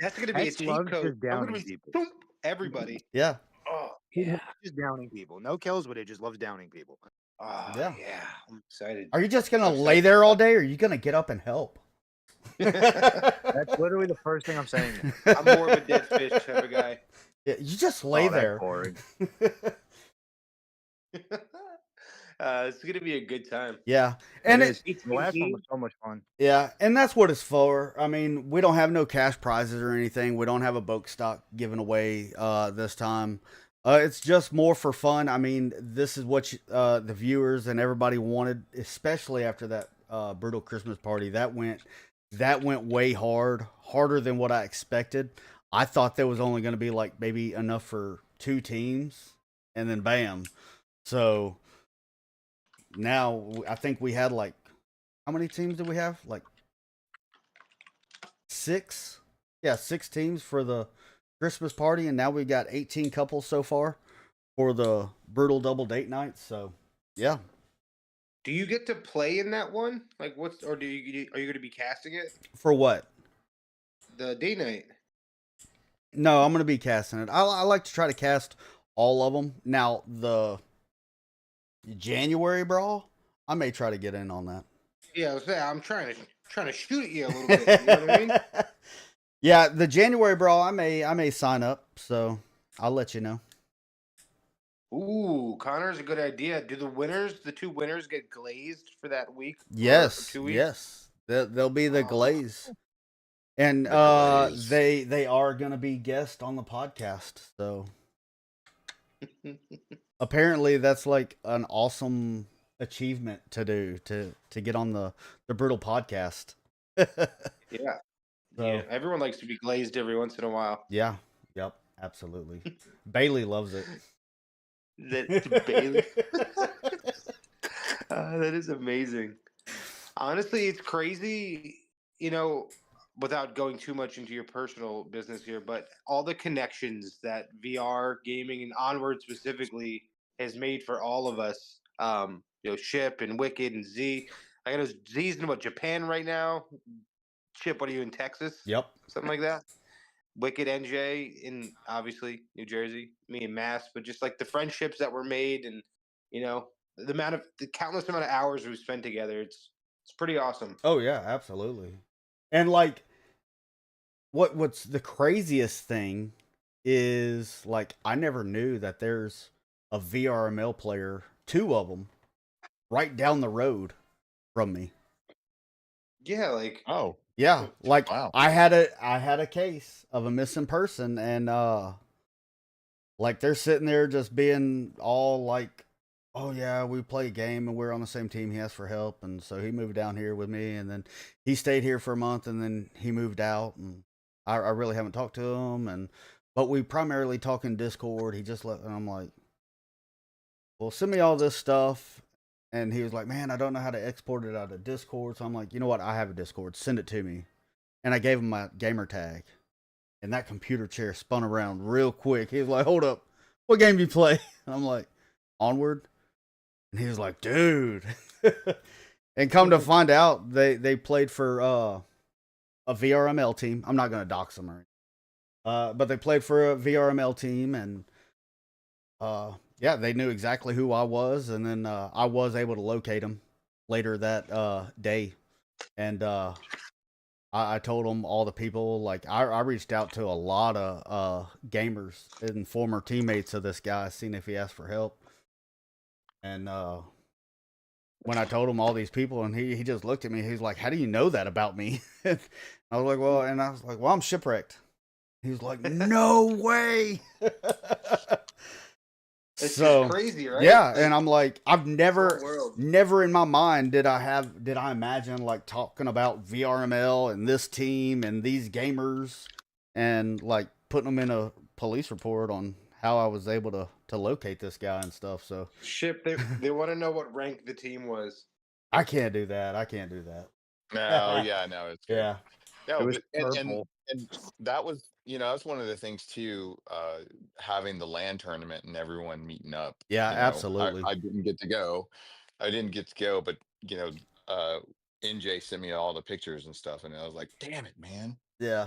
That's gonna be a Hex cheat loves code. just I'm downing gonna be people. boom, everybody. Yeah. Oh He yeah. loves just downing people. No kills, but it just loves downing people. Oh Yeah. yeah. I'm excited. Are you just going to I'm lay there all day or are you going to get up and help? That's literally the first thing I'm saying. I'm more of a dead fish type of guy. Yeah, you just lay Oh, that's there. boring. It's gonna be a good time. Yeah. And It is. It's The last one was so much fun. yeah, and that's what it's for. I mean, we don't have no cash prizes or anything. We don't have a boat stock given away this time. It's just more for fun. I mean, this is what the viewers and everybody wanted, especially after that brutal Christmas party. That went way harder than what I expected. I thought there was only going to be like maybe enough for 2 teams, and then bam. So now I think we had like, how many teams did we have? Like 6? Yeah, 6 teams for the Christmas party, and now we got 18 couples so far for the brutal double date night. So, yeah. Do you get to play in that one? Like, are you going to be casting it? For what? The day night. No, I'm going to be casting it. I like to try to cast all of them. Now, the January brawl, I may try to get in on that. Yeah, I'm trying to shoot at you a little bit. You know what I mean? Yeah, the January brawl, I may sign up, so I'll let you know. Ooh, Connor's a good idea. Do the two winners, get glazed for that week or Yes, 2 weeks? yes. They'll be the Oh. glaze. And The glaze. they are gonna be guests on the podcast, so apparently that's like an awesome achievement to do to get on the Brutal podcast. Yeah. So, Yeah. Everyone likes to be glazed every once in a while. yeah, yep, absolutely. Bailey loves it. That's Bailey. That is amazing. Honestly, it's crazy, without going too much into your personal business here, but all the connections that VR gaming and Onward specifically has made for all of us. Ship and Wicked and Z. I know Z's in Japan right now. Chip, what are you in Texas? Yep. Something like that. Wicked NJ in obviously New Jersey, me and Mass, but just like the friendships that were made and the countless amount of hours we've spent together, it's pretty awesome. Oh yeah, absolutely. And like what's the craziest thing is like I never knew that there's a VRML player, two of them, right down the road from me. Yeah, like Oh, Yeah, like wow. I had a case of a missing person, and like they're sitting there just being all like, "Oh yeah, we play a game and we're on the same team. He asked for help, and so he moved down here with me, and then he stayed here for a month, and then he moved out, and I really haven't talked to him, and but we primarily talk in Discord. He just let, and I'm like, well, send me all this stuff. And he was like, man, I don't know how to export it out of Discord. So I'm like, you know what? I have a Discord. Send it to me. And I gave him my gamer tag. And that computer chair spun around real quick. He was like, hold up. What game do you play? And I'm like, Onward. And he was like, dude. And come to find out, they played for a VRML team. I'm not going to dox them or anything. But they played for a VRML team. And yeah, they knew exactly who I was, and then I was able to locate him later that day, and I told them all the people. Like I reached out to a lot of gamers and former teammates of this guy, seeing if he asked for help. And when I told him all these people, and he just looked at me, he's like, "How do you know that about me?" I was like, "Well," and I was like, "Well, I'm shipwrecked." He was like, "No way." it's So just crazy, right? yeah, Like, and I'm like, I've small world. never in my mind did I imagine like talking about VRML and this team and these gamers and like putting them in a police report on how I was able to locate this guy and stuff. So Ship, they want to know what rank the team was. I can't do that. I can't do that. No, yeah, no, it's good. Yeah. No, It was but and purple. and that was, that's one of the things too, having the LAN tournament and everyone meeting up. Yeah, You know, absolutely. I didn't get to go. I didn't get to go, but uh NJ sent me all the pictures and stuff, and I was like, damn it, man. Yeah.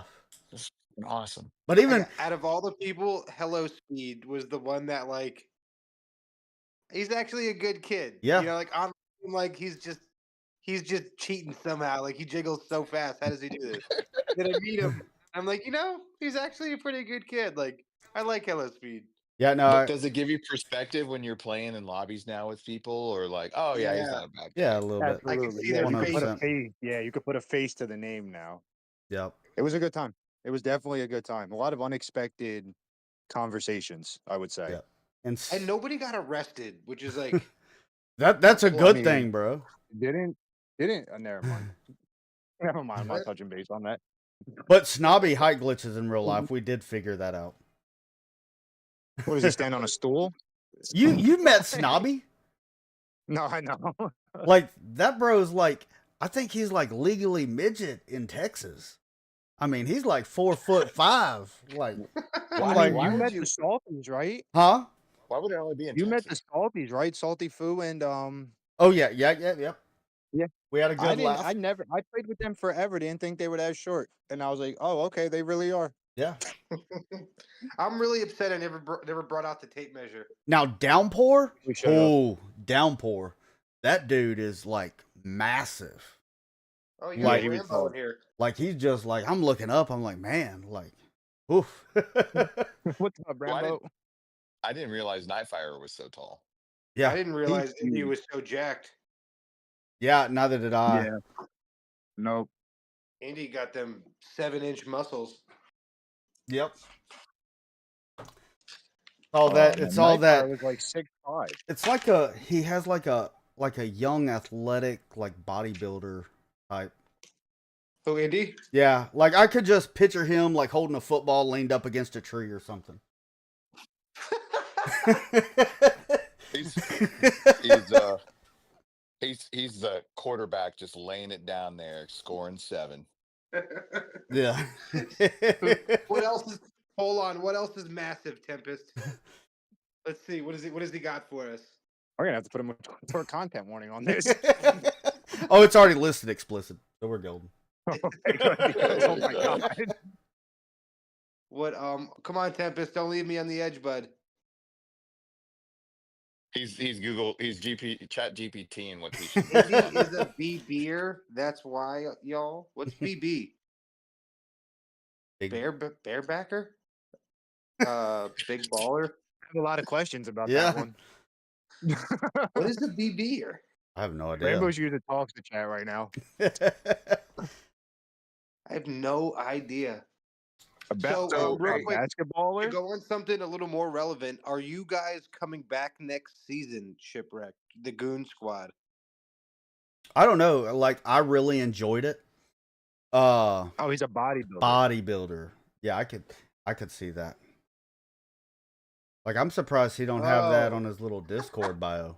This is awesome. But Like, even out of all the people, Hello Speed was the one that he's actually a good kid. Yeah. Like he's just cheating somehow. Like he jiggles so fast. How does he do this? Then I meet him. I'm like, he's actually a pretty good kid. Like I like Hello Speed. yeah, no, But does it give you perspective when you're playing in lobbies now with people, or like, oh yeah, he's Yeah, not a bad yeah, guy? a little bit. I can Absolutely. see Yeah, their you could put a 100%. face. Yeah, you could put a face to the name now. Yep. It was a good time. It was definitely a good time. A lot of unexpected conversations, I would say. Yep. And and nobody got arrested, which is like that's a Well, I good mean, thing, bro. Didn't never mind. Never mind. I'm not touching base on that. But snobby height glitches in real life, we did figure that out. What does he stand on a stool? You met Snobby? No, I know. Like that bro's like, I think he's like legally midget in Texas. I mean, he's like 4'5". Like, I'm like, you would met you- the Salties, right? huh? Why would it only be in You met the Texas? Salties, right? Salty Foo and Oh yeah, yep. Yeah. We had a I good didn't. laugh. I played with them forever. Didn't think they were that short, and I was like, oh, okay, they really are. Yeah. I'm really upset I never brought out the tape measure. Now Downpour. We showed up. Oh, Downpour. That dude is like massive. Oh, you Like- got he was Rambo tall. in here. Like he's just like, I'm looking up. I'm like, man, like, oof. What's up, Well, Rambo? I didn't realize Nightfire was so tall. I Yeah, didn't realize huge. he was so jacked. yeah. Neither did I. Yeah. Nope. Indy got them 7-inch muscles. Yep. All that. man, It's all Nightfire that. was like 6'5". It's like he has like a young athletic like bodybuilder type. Oh, Indy? Yeah, like I could just picture him like holding a football leaned up against a tree or something. He's he's the quarterback just laying it down there, scoring 7. Yeah. What else is? Hold on. What else is massive, Tempest? Let's see. What has he got for us? We're gonna have to put him for a content warning on this. Oh, it's already listed explicit, so we're golden. Okay, good, because, oh my god. What? Come on, Tempest. Don't leave me on the edge, bud. He's Chat GPT and what he should Indy post on is there. a BBer. That's why, y'all. What's BB? Big- Barebacker? Big baller. I have a lot of questions about Yeah. that one. What is a BBer? I have no idea. Rainbow's using talks to chat right now. I have no idea. About So, real a quick, To basketballer. go on something a little more relevant, are you guys coming back next season, Shipwrecked? The Goon Squad. I don't know. Like I really enjoyed it. Oh, he's a bodybuilder. Bodybuilder. Yeah, I could see that. Like I'm surprised he don't have that Oh. on his little Discord bio.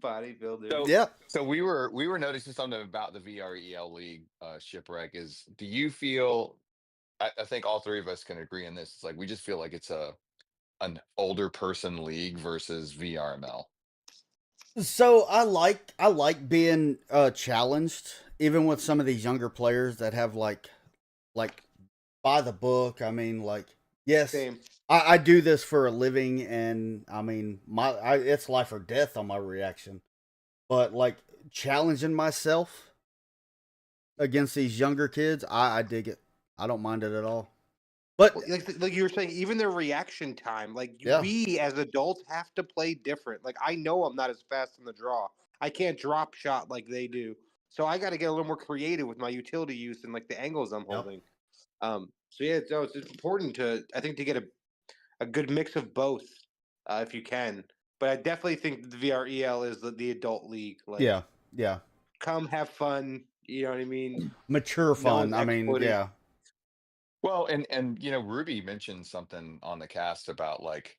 Bodybuilder. So, Yep. so we were noticing something about the VREL League Shipwreck. Is do you feel? I think all three of us can agree on this. It's like we just feel like it's an older person league versus VRML. So I like being challenged, even with some of these younger players that have like by the book. I mean, like yes, Same. I do this for a living, and I mean it's life or death on my reaction. But like challenging myself against these younger kids, I dig it. I don't mind it at all. But Like you were saying, even their reaction time, like Yeah. we as adults have to play different. Like I know I'm not as fast in the draw. I can't drop shot like they do. So I got to get a little more creative with my utility use and like the angles I'm holding. So yeah, it's important to get a good mix of both if you can. But I definitely think the VREL is the adult league. Like yeah, come have fun. You know what I mean? mature fun. one's I mean, exploited. yeah. Well, and Ruby mentioned something on the cast about like,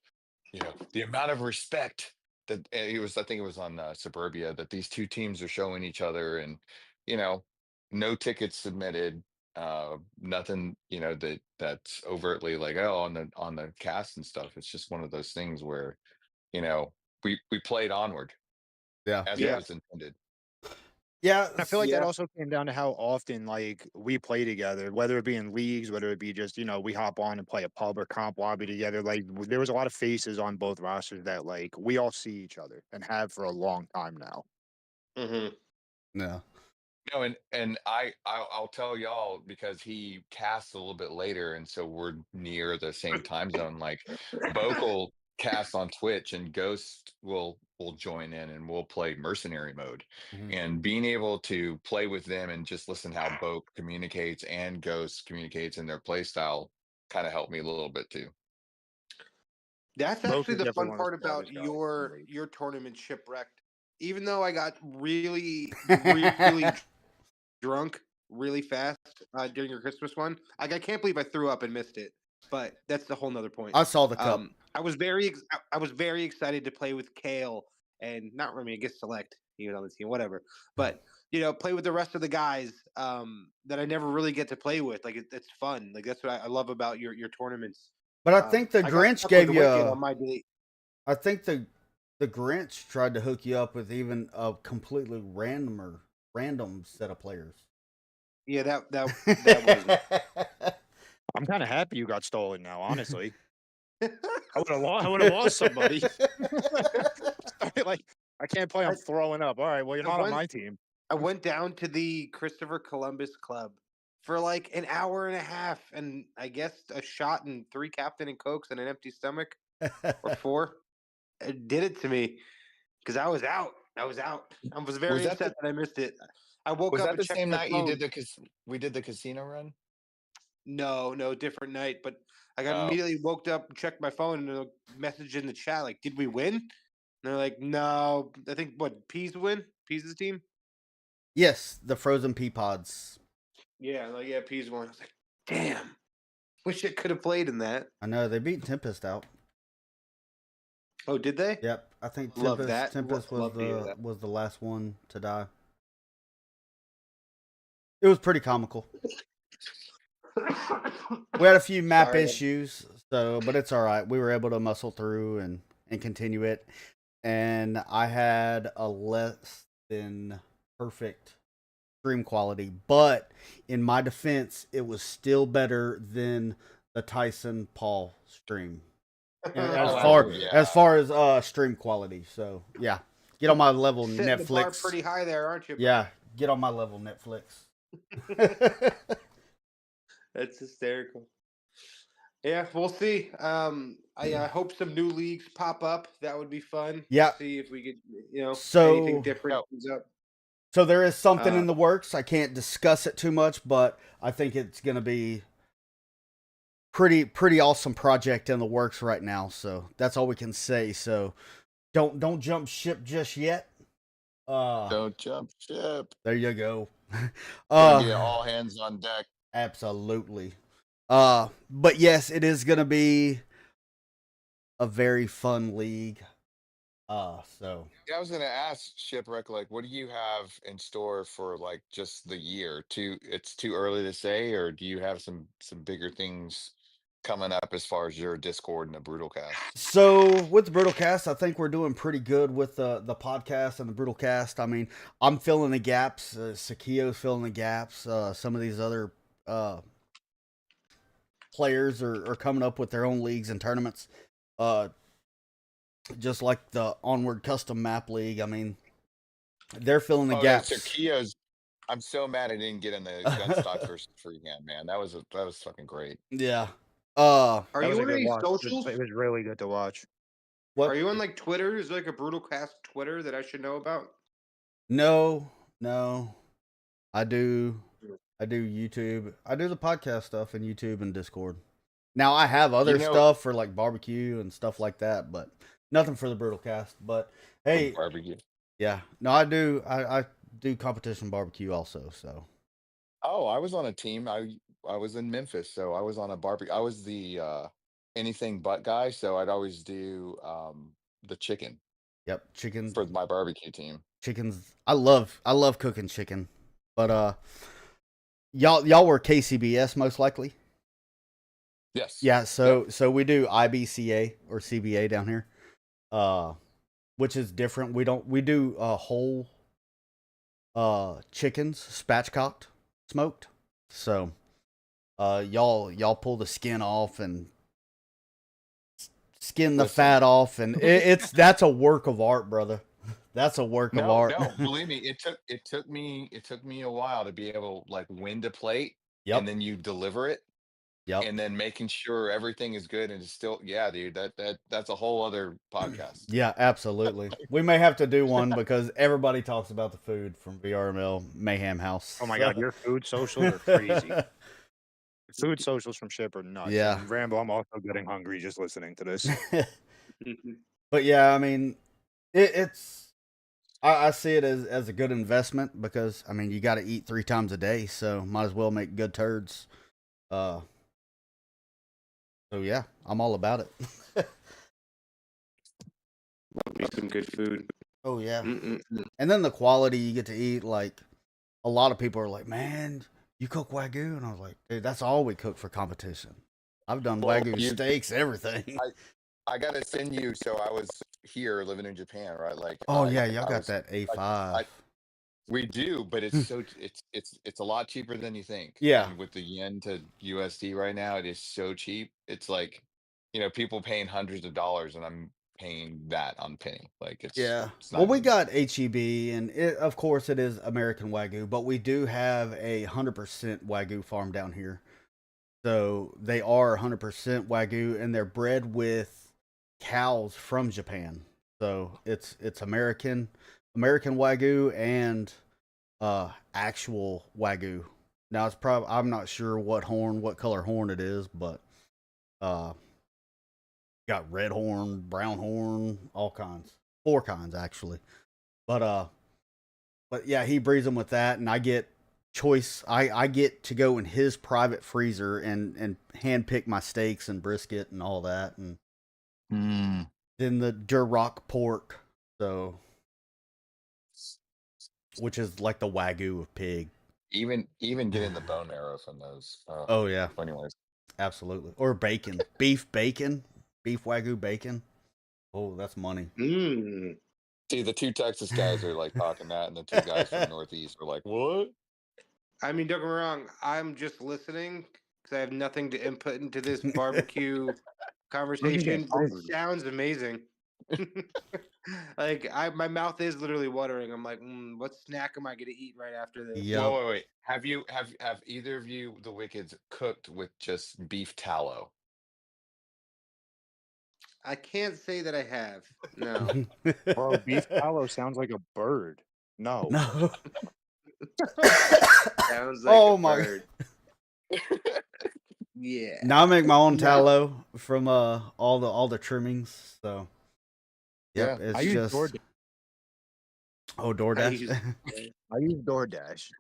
the amount of respect that I think it was on Suburbia that these two teams are showing each other, and no tickets submitted, nothing, that's overtly like, oh, on the cast and stuff. It's just one of those things where, we played onward Yeah. as Yeah. it was intended. Yeah. I feel like that Yeah. also came down to how often like we play together, whether it be in leagues, whether it be just we hop on and play a pub or comp lobby together. Like there was a lot of faces on both rosters that like we all see each other and have for a long time now. Mm-hmm. No. No, and I'll tell y'all because he casts a little bit later, and so we're near the same time zone. Like Bokel casts on Twitch, and Ghost will join in, and we'll play mercenary mode. Mhm. And being able to play with them and just listen how Boke communicates and Ghost communicates in their play style kind of helped me a little bit too. That's Both actually is the definitely fun one of the part about smartest guys in the league. your tournament, Shipwrecked. Even though I got really drunk really fast during your Christmas one, like I can't believe I threw up and missed it. But that's a whole nother point. I saw the cup. I was very excited to play with Kale and not I guess Select. He was on the team, whatever. But play with the rest of the guys that I never really get to play with. Like it's fun. Like that's what I love about your tournaments. But I think the I got Grinch stuck with gave the you. Wicked on my date. I think the Grinch tried to hook you up with even a completely random set of players. Yeah, that was. I'm kind of happy you got stolen now, honestly. I would have lost somebody. I can't play. I'm throwing up. All right. Well, you're not on my team. I went down to the Christopher Columbus Club for like an hour and a half, and I guess a shot and 3 Captain and Cokes and an empty stomach, or 4. It did it to me because I was out. I was very that upset that I missed it. I woke Was up that and the checked same my night phone. we did the casino run? No, different night. But I got Oh. immediately woke up and checked my phone, and a message in the chat like, "Did we win?" And they're like, "No, I think Peas win. Peas is the team." Yes, the frozen pea pods. Yeah, like Peas won. I was like, "Damn, wish it could have played in that." I know they beat Tempest out. Oh, did they? Yep, I think Love Tempest, that. Tempest Love to hear that. was the last one to die. It was pretty comical. We had a few map Sorry. issues, but it's all right. We were able to muscle through and continue it. And I had a less than perfect stream quality, but in my defense, it was still better than the Tyson Paul stream. As far as stream quality. So yeah, get on my level, Setting the bar Netflix. pretty high there, aren't you? Yeah, get on my level, Netflix. That's hysterical. Yeah, we'll see. I hope some new leagues pop up. That would be fun. Yeah. See if we could, anything different comes up. So there is something in the works. I can't discuss it too much, but I think it's going to be pretty awesome project in the works right now. So that's all we can say. So don't jump ship just yet. Don't jump ship. There you go. Gonna be all hands on deck. Absolutely. But yes, it is gonna be a very fun league. So yeah, I was gonna ask Shipwreck, like, what do you have in store for like just the year? It's too early to say, or do you have some bigger things coming up as far as your Discord and the Brutal Cast? So with the Brutal Cast, I think we're doing pretty good with the podcast and the Brutal Cast. I mean, I'm filling the gaps. Sakio's filling the gaps. Some of these other players are coming up with their own leagues and tournaments. Just like the Onward Custom Map League. I mean, they're filling the gaps. Sakio's. I'm so mad I didn't get in the Gunstock versus Freehand, man. That was fucking great. Yeah. Are you on any socials? It was really good to watch. What? Are you on like Twitter? Is there like a Brutal Cast Twitter that I should know about? No. I do YouTube. I do the podcast stuff in YouTube and Discord. Now I have other stuff for like barbecue and stuff like that, but nothing for the Brutal Cast. But hey, barbecue. Yeah. No, I do. I do competition barbecue also. So. Oh, I was on a team. I was in Memphis, so I was on a barbecue. I was the anything but guy, so I'd always do the chicken. Yep, chicken for my barbecue team. Chickens. I love cooking chicken. But y'all were KCBS most likely. Yes. Yeah, so we do IBCA or CBA down here. Which is different. We do whole chickens, spatchcocked, smoked. So y'all pull the skin off and skin the fat off, and that's a work of art, brother. That's a work of art. No, believe me, it took me a while to be able like when to plate, and then you deliver it. Yep. And then making sure everything is good and it's still, yeah, dude, that's a whole other podcast. Yeah, absolutely. We may have to do one because everybody talks about the food from VRML Mayhem House. Oh my God, your food socials are crazy. Food socials from Ship are nuts. Yeah. And Rambo, I'm also getting hungry just listening to this. But yeah, I mean, I see it as a good investment because, I mean, you got to eat 3 times a day, so might as well make good turds. So yeah, I'm all about it. Love me some good food. Oh yeah. And then the quality you get to eat, like a lot of people are like, man, you cook Wagyu? And I was like, dude, that's all we cook for competition. I've done Wagyu steaks, everything. I gotta send you. So I was here living in Japan, right? Like, oh yeah, y'all got that A5. We do, but it's so it's a lot cheaper than you think. Yeah. And with the yen to USD right now, it is so cheap. It's like, people paying hundreds of dollars, and I'm paying that on penny. Like Yeah. it's Well, not we even. got HEB, and of course it is American Wagyu, but we do have a 100% Wagyu farm down here. So they are 100% Wagyu, and they're bred with cows from Japan. So it's American Wagyu and actual Wagyu. Now it's probably I'm not sure what color horn it is, but uh got red horn, brown horn, all kinds. Four kinds actually. But yeah, he breeds them with that, and I get choice. I get to go in his private freezer and hand pick my steaks and brisket and all that, and Mm. then the Duroc pork, so which is like the Wagyu of pig. Even getting the bone marrow from those. Oh yeah, Anyways, absolutely. Or bacon, beef Wagyu bacon. Oh, that's money. Mm. see, the two Texas guys are like talking that, and the two guys from Northeast are like, "What?" I mean, don't get me wrong. I'm just listening because I have nothing to input into this barbecue conversation. But it sounds amazing. Like my mouth is literally watering. I'm like, what snack am I gonna eat right after this? Yep. Wait. Have either of you, the Wickeds, cooked with just beef tallow? I can't say that I have. No. Bro, beef tallow sounds like a bird. No. No. Sounds like Oh a my. bird. Yeah. Now I make my own No. tallow from all the trimmings. So yep, Yeah. it's I use just DoorDash. oh I DoorDash. use- I use DoorDash.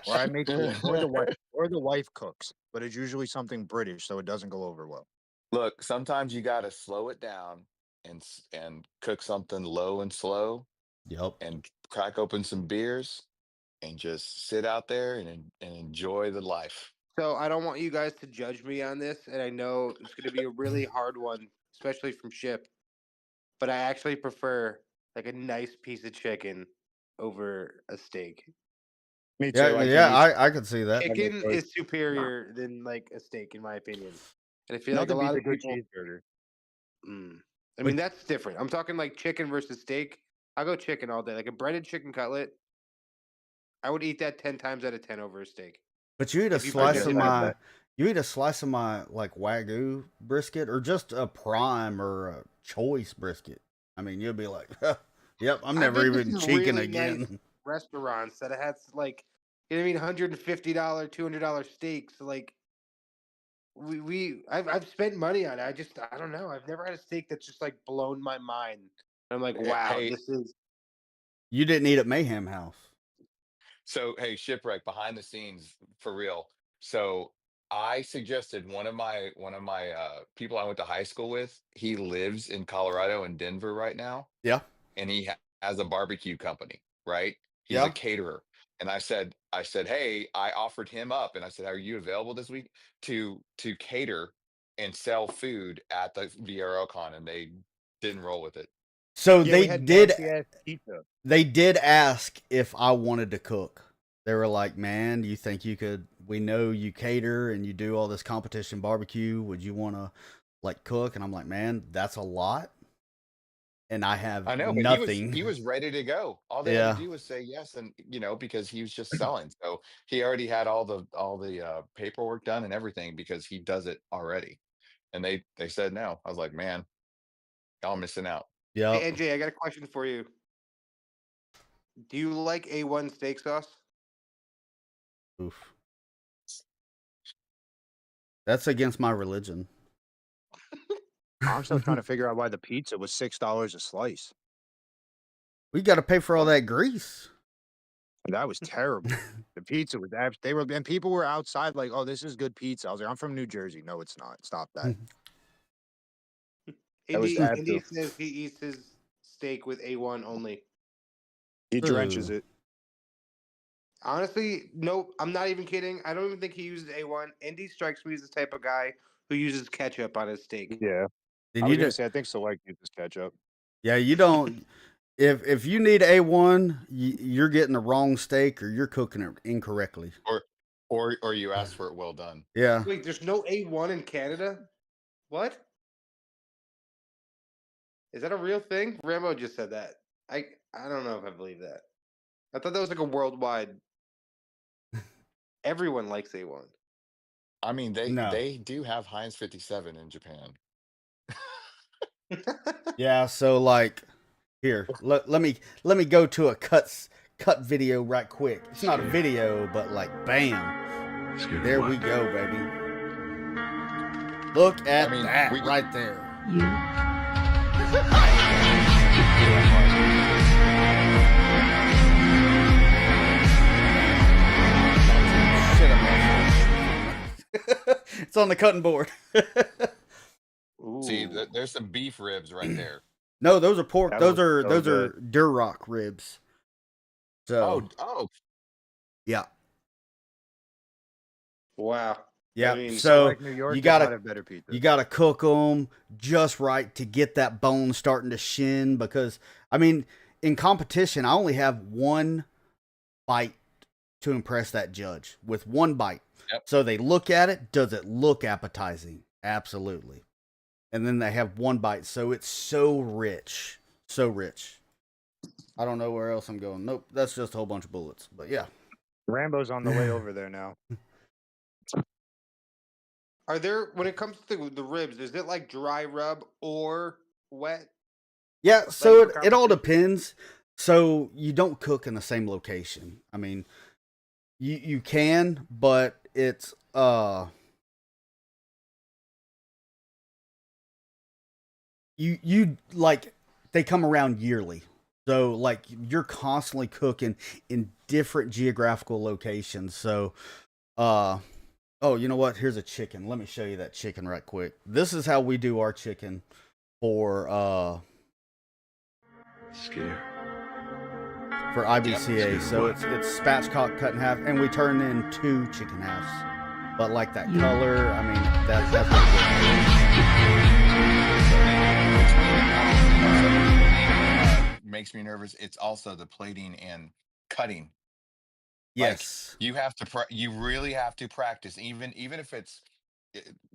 Or I make or the wife cooks, but it's usually something British, so it doesn't go over well. Look, sometimes you got to slow it down and cook something low and slow, Yep. and crack open some beers and just sit out there and enjoy the life. So I don't want you guys to judge me on this, and I know it's going to be a really hard one, especially from Ship. But I actually prefer like a nice piece of chicken over a steak. Me Yeah, too. I yeah, can eat I could see that. chicken. Chicken is superior than like a steak, in my opinion. And I feel like a Nothing lot beats a of good people. cheeseburger. I mean, that's different. I'm talking like chicken versus steak. I'll go chicken all day. Like a breaded chicken cutlet, I would eat that 10 times out of 10 over a steak. But you eat a If you I slice present of it get right. my you eat a slice of my like Wagyu brisket or just a prime or a choice brisket. I mean, you'll be like, "Yep, I'm I've never been to even some cheeking really nice again." restaurants that had like, you know what I mean, $150, $200 steaks. Like I've spent money on it. I don't know. I've never had a steak that's just like blown my mind. I'm like, wow, Hey, this is. You didn't eat at Mayhem House. so hey, Shipwreck behind the scenes for real. So I suggested one of my people I went to high school with. He lives in Colorado and Denver right now, Yeah, and he has a barbecue company, right? He's a yeah. caterer. And I said, hey, I offered him up, and I said, are you available this week to cater and sell food at the VRL con? And they didn't roll with it. So Yeah, we had nasty ass pizza. they did ask if I wanted to cook. They were like, "Man, do you think you could? We know you cater and you do all this competition barbecue. Would you want to like cook?" And I'm like, "Man, that's a lot, and I have I know, but nothing." he was ready to go. All they had to Yeah, do was say yes, and because he was just selling. So he already had all the paperwork done and everything because he does it already. And they said no. I was like, man, y'all missing out. yep. Hey, NJ, I got a question for you. Do you like A1 steak sauce? Oof. That's against my religion. I'm still trying to figure out why the pizza was $6 a slice. We got to pay for all that grease. That was terrible. The pizza was and people were outside like, "Oh, this is good pizza." I was like, "I'm from New Jersey." No, it's not. Stop that. That was Indy absolute. says he eats his steak with A1 only. He drenches Ooh. it. Honestly, nope. I'm not even kidding. I don't even think he uses A1. Indy strikes me as the type of guy who uses ketchup on his steak. Yeah. Then I you was gonna do, say I think Select uses ketchup. yeah, you don't. If you need A1, you're getting the wrong steak or you're cooking it incorrectly. Or or you asked for it well done. Yeah. Wait, there's no A1 in Canada? What? Is that a real thing? Rambo just said that. I don't know if I believe that. I thought that was like a worldwide. Everyone likes A1. I mean, No. they do have Heinz 57 in Japan. Yeah, so like here, let me go to a cut video right quick. It's not a video, but like bam. There we go, baby. Look at that right there. It's on the cutting board. See, there's some beef ribs right there. No, those are pork. That Those looks are so those are Duroc ribs. So Oh, yeah, Wow. yeah. I mean, so like New York, you they might gotta have better pizza. you gotta cook them just right to get that bone starting to shin. Because I mean, in competition, I only have one bite to impress that judge with one bite. Yep. So they look at it. Does it look appetizing? Absolutely. And then they have one bite. So it's so rich. So rich. I don't know where else I'm going. Nope. That's just a whole bunch of bullets. But yeah. Rambo's on the way over there now. are there, when it comes to the ribs, is it like dry rub or wet? Yeah. So for it all competition? depends. So you don't cook in the same location. I mean, you can, but it's you like they come around yearly. So like you're constantly cooking in different geographical locations. So oh, you know what? Here's a chicken. Let me show you that chicken right quick. This is how we do our chicken for IBCA. Yep. So it's spatchcock cut in half, and we turn in 2 chicken halves. But like that color, I mean, that's what makes me nervous. It's also the plating and cutting. yes. Like, you have to you really have to practice, even if it's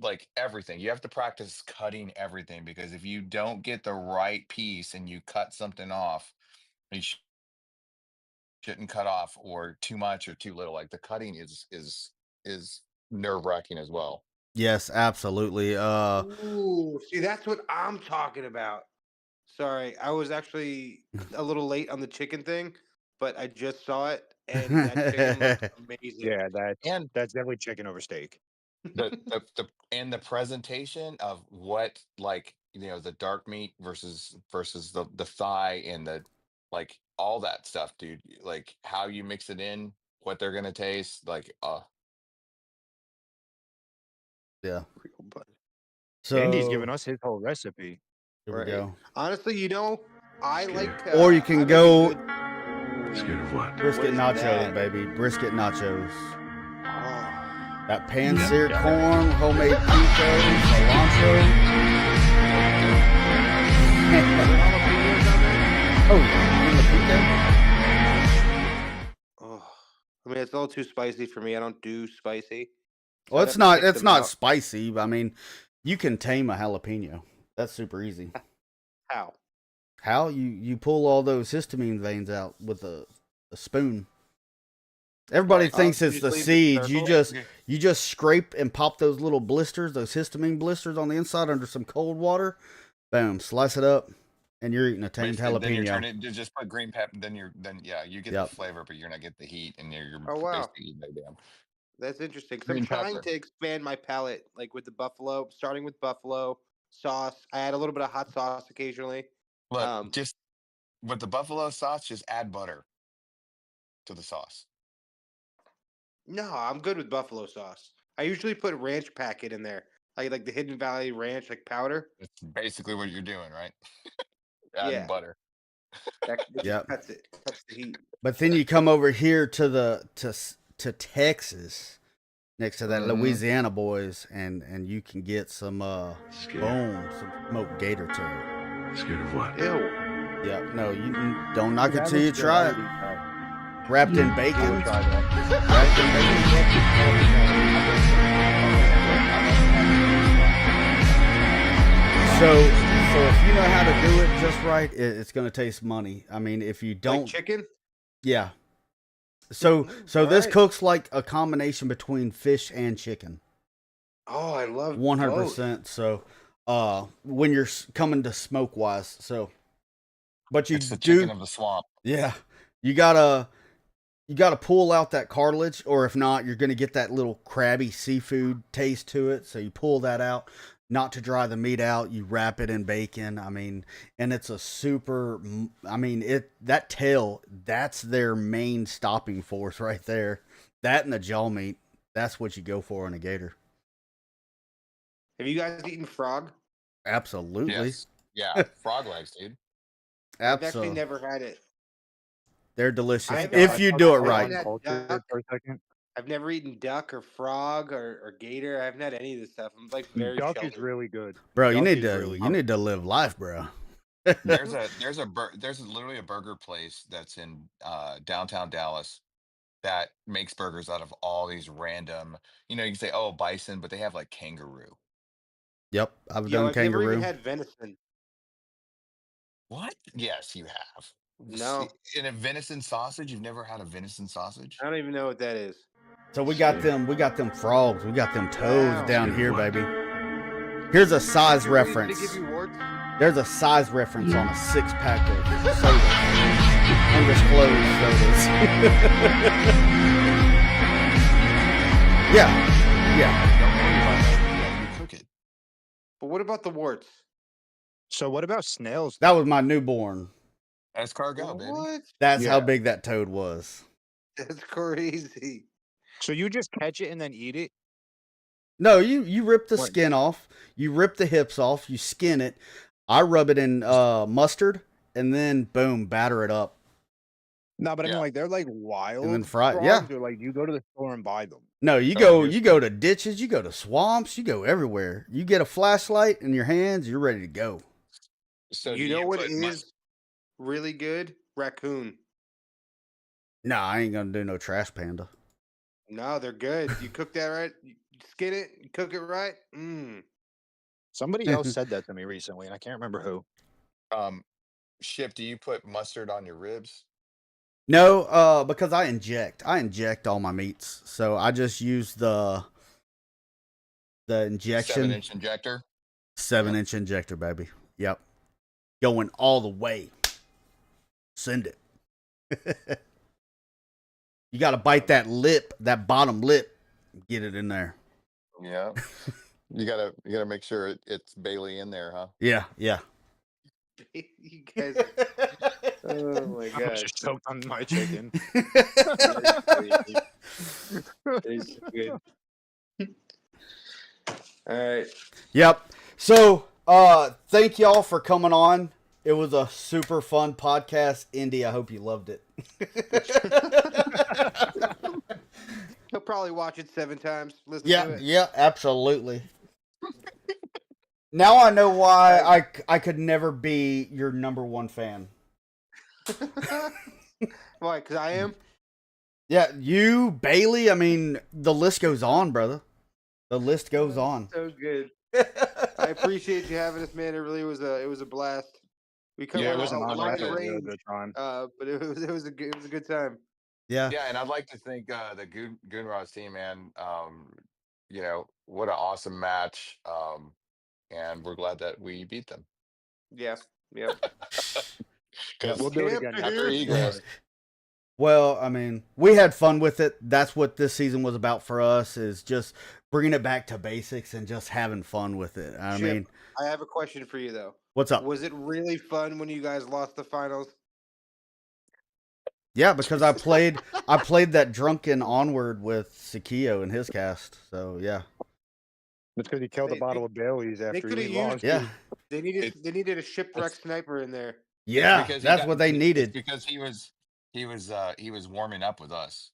like everything. You have to practice cutting everything, because if you don't get the right piece and you cut something off, you shouldn't cut off, or too much or too little. Like, the cutting is nerve-wracking as well. Yes, absolutely. Ooh, see, that's what I'm talking about. Sorry, I was actually a little late on the chicken thing, but I just saw it, and that chicken looks amazing. Yeah, And that's definitely chicken over steak. the presentation of what, like, the dark meat versus the thigh, and the, like, all that stuff, dude. Like, how you mix it in, what they're gonna taste like. yeah. Real bud. So Andy's giving us his whole recipe. here we Right. go. Honestly, I like. Or you can I like a go good- Scared of what? brisket is nachos, that? baby. Brisket nachos. Oh, That pan-seared Yeah. corn, homemade pico, cilantro. Oh, yeah. And the pico. oh. I mean, it's a little too spicy for me. I don't do spicy. So Well, I'd it's have to not pick it's them not out. spicy. I mean, you can tame a jalapeno. That's super easy. How? How you pull all those histamine veins out with a spoon. Everybody Oh, thinks you it's just the leave the seeds. You circle? just scrape and pop those little blisters, those histamine blisters on the inside under some cold water. Boom, slice it up, and you're eating a tamed Then you turn jalapeno. it, just put green pepper. Then you get Yep. the flavor, but you're not get the heat, and you're Oh, wow. basically eating no damn That's interesting. 'Cause I'm green trying pepper. to expand my palate, like with the buffalo, starting with buffalo sauce. I add a little bit of hot sauce occasionally. Look, just with the buffalo sauce, just add butter to the sauce. No, I'm good with buffalo sauce. I usually put ranch packet in there, like the Hidden Valley Ranch, like powder. That's basically what you're doing, right? Adding Yeah. butter. That just Yep. cuts it, cuts the heat. But then you come over here to Texas, next to that Mhm. Louisiana boys, and you can get some some smoked gator tail. Scared of what? Ew. Yeah, no, you don't knock it Yeah, till you looks good. try I it. would eat that. Wrapped in I bacon. would try that. Wrapped in bacon. So if you know how to do it just right, it's going to taste money. I mean, if you don't, Like chicken? yeah. So All this right. cooks like a combination between fish and chicken. Oh, I love 100%. So, when you're coming to smoke wise, so, but you It's the chicken do, of the swamp. yeah, you gotta pull out that cartilage, or if not, you're gonna get that little crabby seafood taste to it. So you pull that out, not to dry the meat out. You wrap it in bacon. I mean, and it's a super. I mean, that tail, that's their main stopping force right there. That and the jaw meat, that's what you go for on a gator. Have you guys eaten frog? Absolutely. Yes. Yeah. Frog legs, dude. I've actually Absolutely. never had it. They're delicious I haven't- if you do it I right. haven't had Uncultured duck. for a second. I've never eaten duck or frog or gator. I haven't had any of this stuff. I'm like very Duck sheltered. is really good. Bro, you Duck need is to really you good. need to live life, bro. There's literally a burger place that's in downtown Dallas that makes burgers out of all these random, you can say, oh, bison, but they have like kangaroo. Yep, I've Yo, done I've never even kangaroo. had venison. What? Yes, you have. No, In a venison sausage, you've never had a venison sausage? I don't even know what that is. So we got them frogs, we got them toads Wow. down here, baby. Here's a size Did they reference. give you warts? There's a size reference on a 6-pack of sodas. Undisclosed sodas. yeah. Don't worry about that. You cook it. But what about the warts? So what about snails? That was my newborn. Escargot, baby. What? That's how Yeah. big that toad was. That's crazy. So you just catch it and then eat it? No, you rip the What? skin off, you rip the hips off, you skin it. I rub it in mustard, and then boom, batter it up. No, but I Yeah. mean, like they're like wild then fry it, frogs, yeah. or like you go to the store and buy them. No, you Oh, go to ditches, you go to swamps, you go everywhere. You get a flashlight in your hands, you're ready to go. So You do know what put is really good? Raccoon. Nah, I ain't gonna do no trash panda. No, they're good. You cook that right, you skin it, you cook it right. Somebody else said that to me recently, and I can't remember who. Ship, do you put mustard on your ribs? No, because I inject all my meats, so I just use the injection 7-inch injector? 7-inch injector, baby. Yep, going all the way. Send it. You got to bite that lip, that bottom lip, get it in there. Yeah. You gotta make sure it's Bailey in there, huh? Yeah, yeah. You guys. Oh my I gosh. just choked on my chicken. It's good. All right. Yep. So, thank y'all for coming on. It was a super fun podcast. Indy, I hope you loved it. He'll probably watch it 7 times. Listen to Yeah, it. yeah, absolutely. Now I know why I could never be your number one fan. Why? Because I am. Yeah, you, Bailey. I mean, the list goes on, brother. The list goes on. So good. I appreciate you having us, man. It really was a blast. We covered Yeah, it a was an honor. wide It was a range, good time. but it was a good time. Yeah. Yeah, and I'd like to thank the Goonrods team, man. What an awesome match. And we're glad that we beat them. Yeah. Yep. Yeah, we'll do it Camp again. to After here. Egress. Well, I mean, we had fun with it. That's what this season was about for us, is just bringing it back to basics and just having fun with it. I Chip, mean, I have a question for you though. what's up? Was it really fun when you guys lost the finals? Yeah, because I played that drunken onward with Sakio and his cast. So yeah. It's because he killed a They- bottle of Bailey's They after could have he used. lost. Yeah. They needed a shipwreck sniper in there. Yeah. Because That's what they it's needed. because he was warming up with us.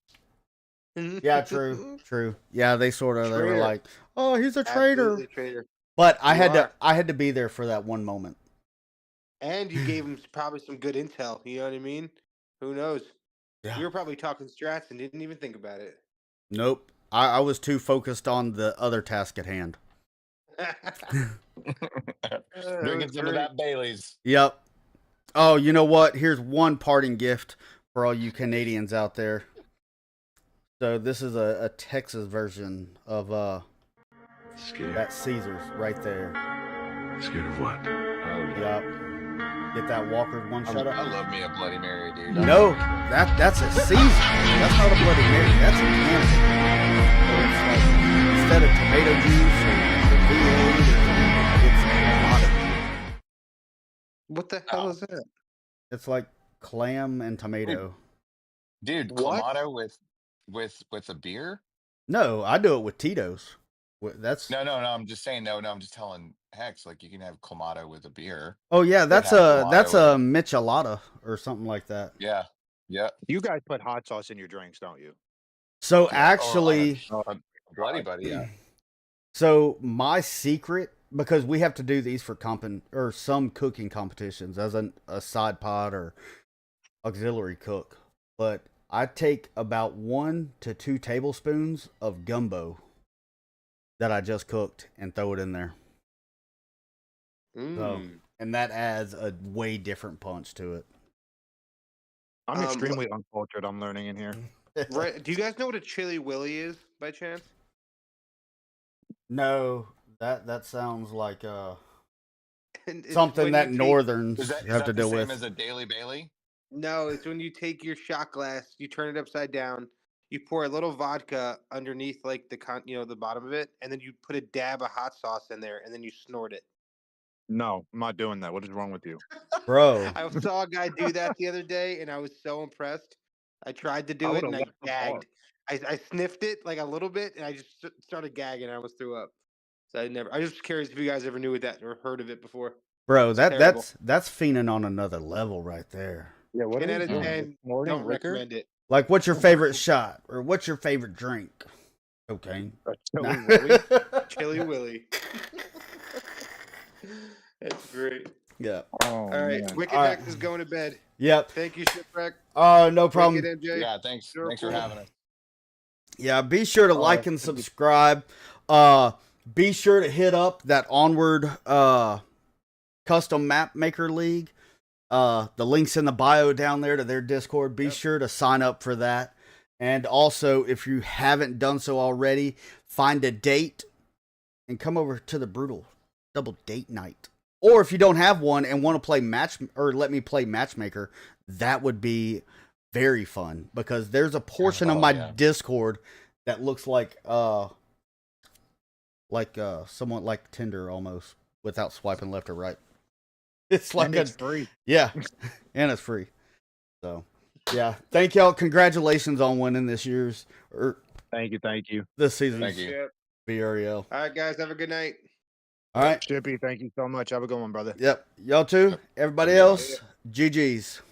Yeah, true. True. Yeah, they were Traitor. like, "Oh, he's a traitor." Absolutely traitor. But I You are. had to be there for that one moment. And you gave him probably some good intel. You know what I mean? Who knows? Yeah. You were probably talking strats and didn't even think about it. Nope. I was too focused on the other task at hand. Drinking some of that Bailey's. Yep. Oh, you know what? Here's one parting gift for all you Canadians out there. So this is a Texas version of Scared. that Caesar's right there. Scared of what? Yep. Get that Walker one shot I up. love me a Bloody Mary, dude. No, that's a Caesar. That's not a Bloody Mary. That's a cannibal. So it's like, instead of tomato juice or V8, it's Clamato. What the hell is that? It's like clam and tomato. Dude, What? Clamato with a beer? No, I do it with Tito's. That's No. I'm just saying. No. I'm just telling Hex, like, you can have Clamato with a beer. oh yeah, that's have a that's Clamato a michelada or something like that. Yeah. You guys put hot sauce in your drinks, don't you? So Yeah, or on actually, a Bloody Buddy, yeah. so my secret, because we have to do these for some cooking competitions as a side pod or auxiliary cook, but I take about 1 to 2 tablespoons of gumbo that I just cooked and throw it in there. So, and that adds a way different punch to it. I'm extremely uncultured. I'm learning in here. Right? Do you guys know what a chili willy is by chance? No, that sounds like And it's something when that you take- northerns Is have that to the deal same with. as a Daily Bailey? No, it's when you take your shot glass, you turn it upside down, you pour a little vodka underneath like the bottom of it, and then you put a dab of hot sauce in there, and then you snort it. No, I'm not doing that. What is wrong with you? Bro, I saw a guy do that the other day, and I was so impressed. I tried to do it, and I would've left the bar. gagged. I sniffed it like a little bit, and I just started gagging. And I almost threw up. So I was just curious if you guys ever knew that or heard of it before. bro, terrible. that's fiending on another level right there. Yeah, what 10 are out we of doing? 10. Morning Don't liquor? recommend it. Like, what's your favorite shot or what's your favorite drink? Cocaine. A chili willy? Chili Willy. That's great. Yeah. Oh, All right, man. Wicked All right. Hex is going to bed. Yep. Thank you, Shipwreckd. No problem. Wicked MJ. Yeah, thanks. You're Thanks for cool. having us. Yeah, be sure to like and subscribe. Be sure to hit up that Onward custom map maker league. The link's in the bio down there to their Discord. Be sure to sign up for that. And also, if you haven't done so already, find a date and come over to the Brutal Double Date Night. Or if you don't have one and want to play let me play matchmaker, that would be very fun, because there's a portion of my Discord that looks like somewhat like Tinder almost, without swiping left or right. It's like It's free. yeah, and it's free. So yeah, thank y'all. Congratulations on winning this year's Thank you. this season's Thank you. Yep. VREL. All right, guys. Have a good night. All right. Chippy, thank you so much. Have a good one, brother. Yep. Y'all too. Everybody else, GG's.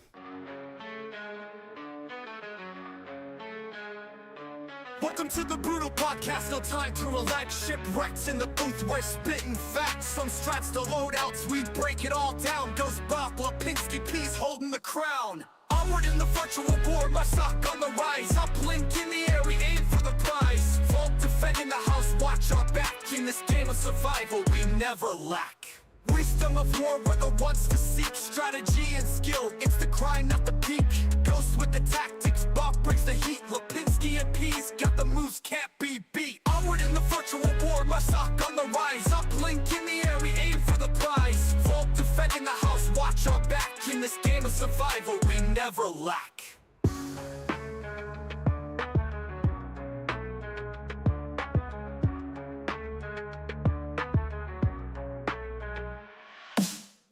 Welcome to the Brutal Podcast, no time to relax. Shipwrecks in the booth, we're spitting facts. Some strats to loadouts, we break it all down. Goes Bob Lipinski, P's holding the crown. Onward in the virtual war, my sock on the rise. Up blink in the air, we aim for the prize. Vault defending the house, watch our back. In this game of survival, we never lack. Wisdom of war, we're the ones to seek. Strategy and skill, it's the grind, not the peak. Ghost with the tactics, Bob brings the heat. Lipinski and P's got the moves, can't be beat. Onward in the virtual war, my sock on the rise. Up blink in the air, we aim for the prize. Vault defending the house, watch our back. In this game of survival, we never lack.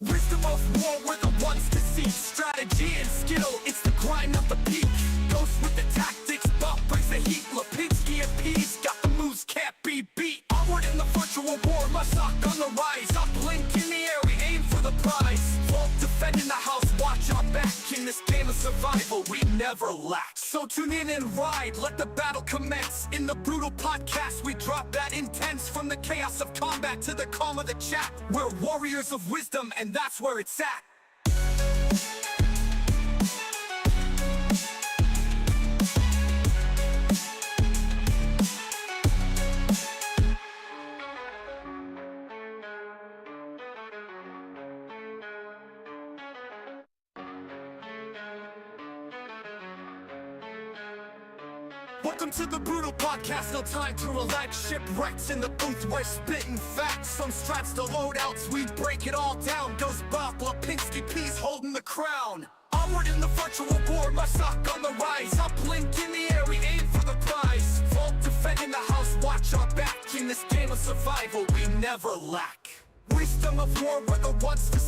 Wisdom of war, we're the ones to see. Strategy and skill, it's the grind, not the peak. Ghost with the tactics, Bob brings the heat. Lipinski and P's got the moves, can't be beat. Onward in the virtual war, my sock on the rise. Up blink in the air, we aim for the prize. Vault defending the house, watch our back. In this game of survival, we never lack. So tune in and ride, let the battle commence. In the Brutal Podcast, we drop that intense. From the chaos of combat to the calm of the chat. We're warriors of wisdom, and that's where it's at. Welcome to the Brutal Podcast, no time to relax. Shipwrecked in the booth, we're spitting facts. Some straps to loadouts, we break it all down. Goes Bob, Lipinski, P's holding the crown. Onward in the virtual war, my stock on the rise. Up blink in the air, we aim for the prize. Vault defending the house, watch our back. In this game of survival, we never lack. Wisdom of war, we're the ones to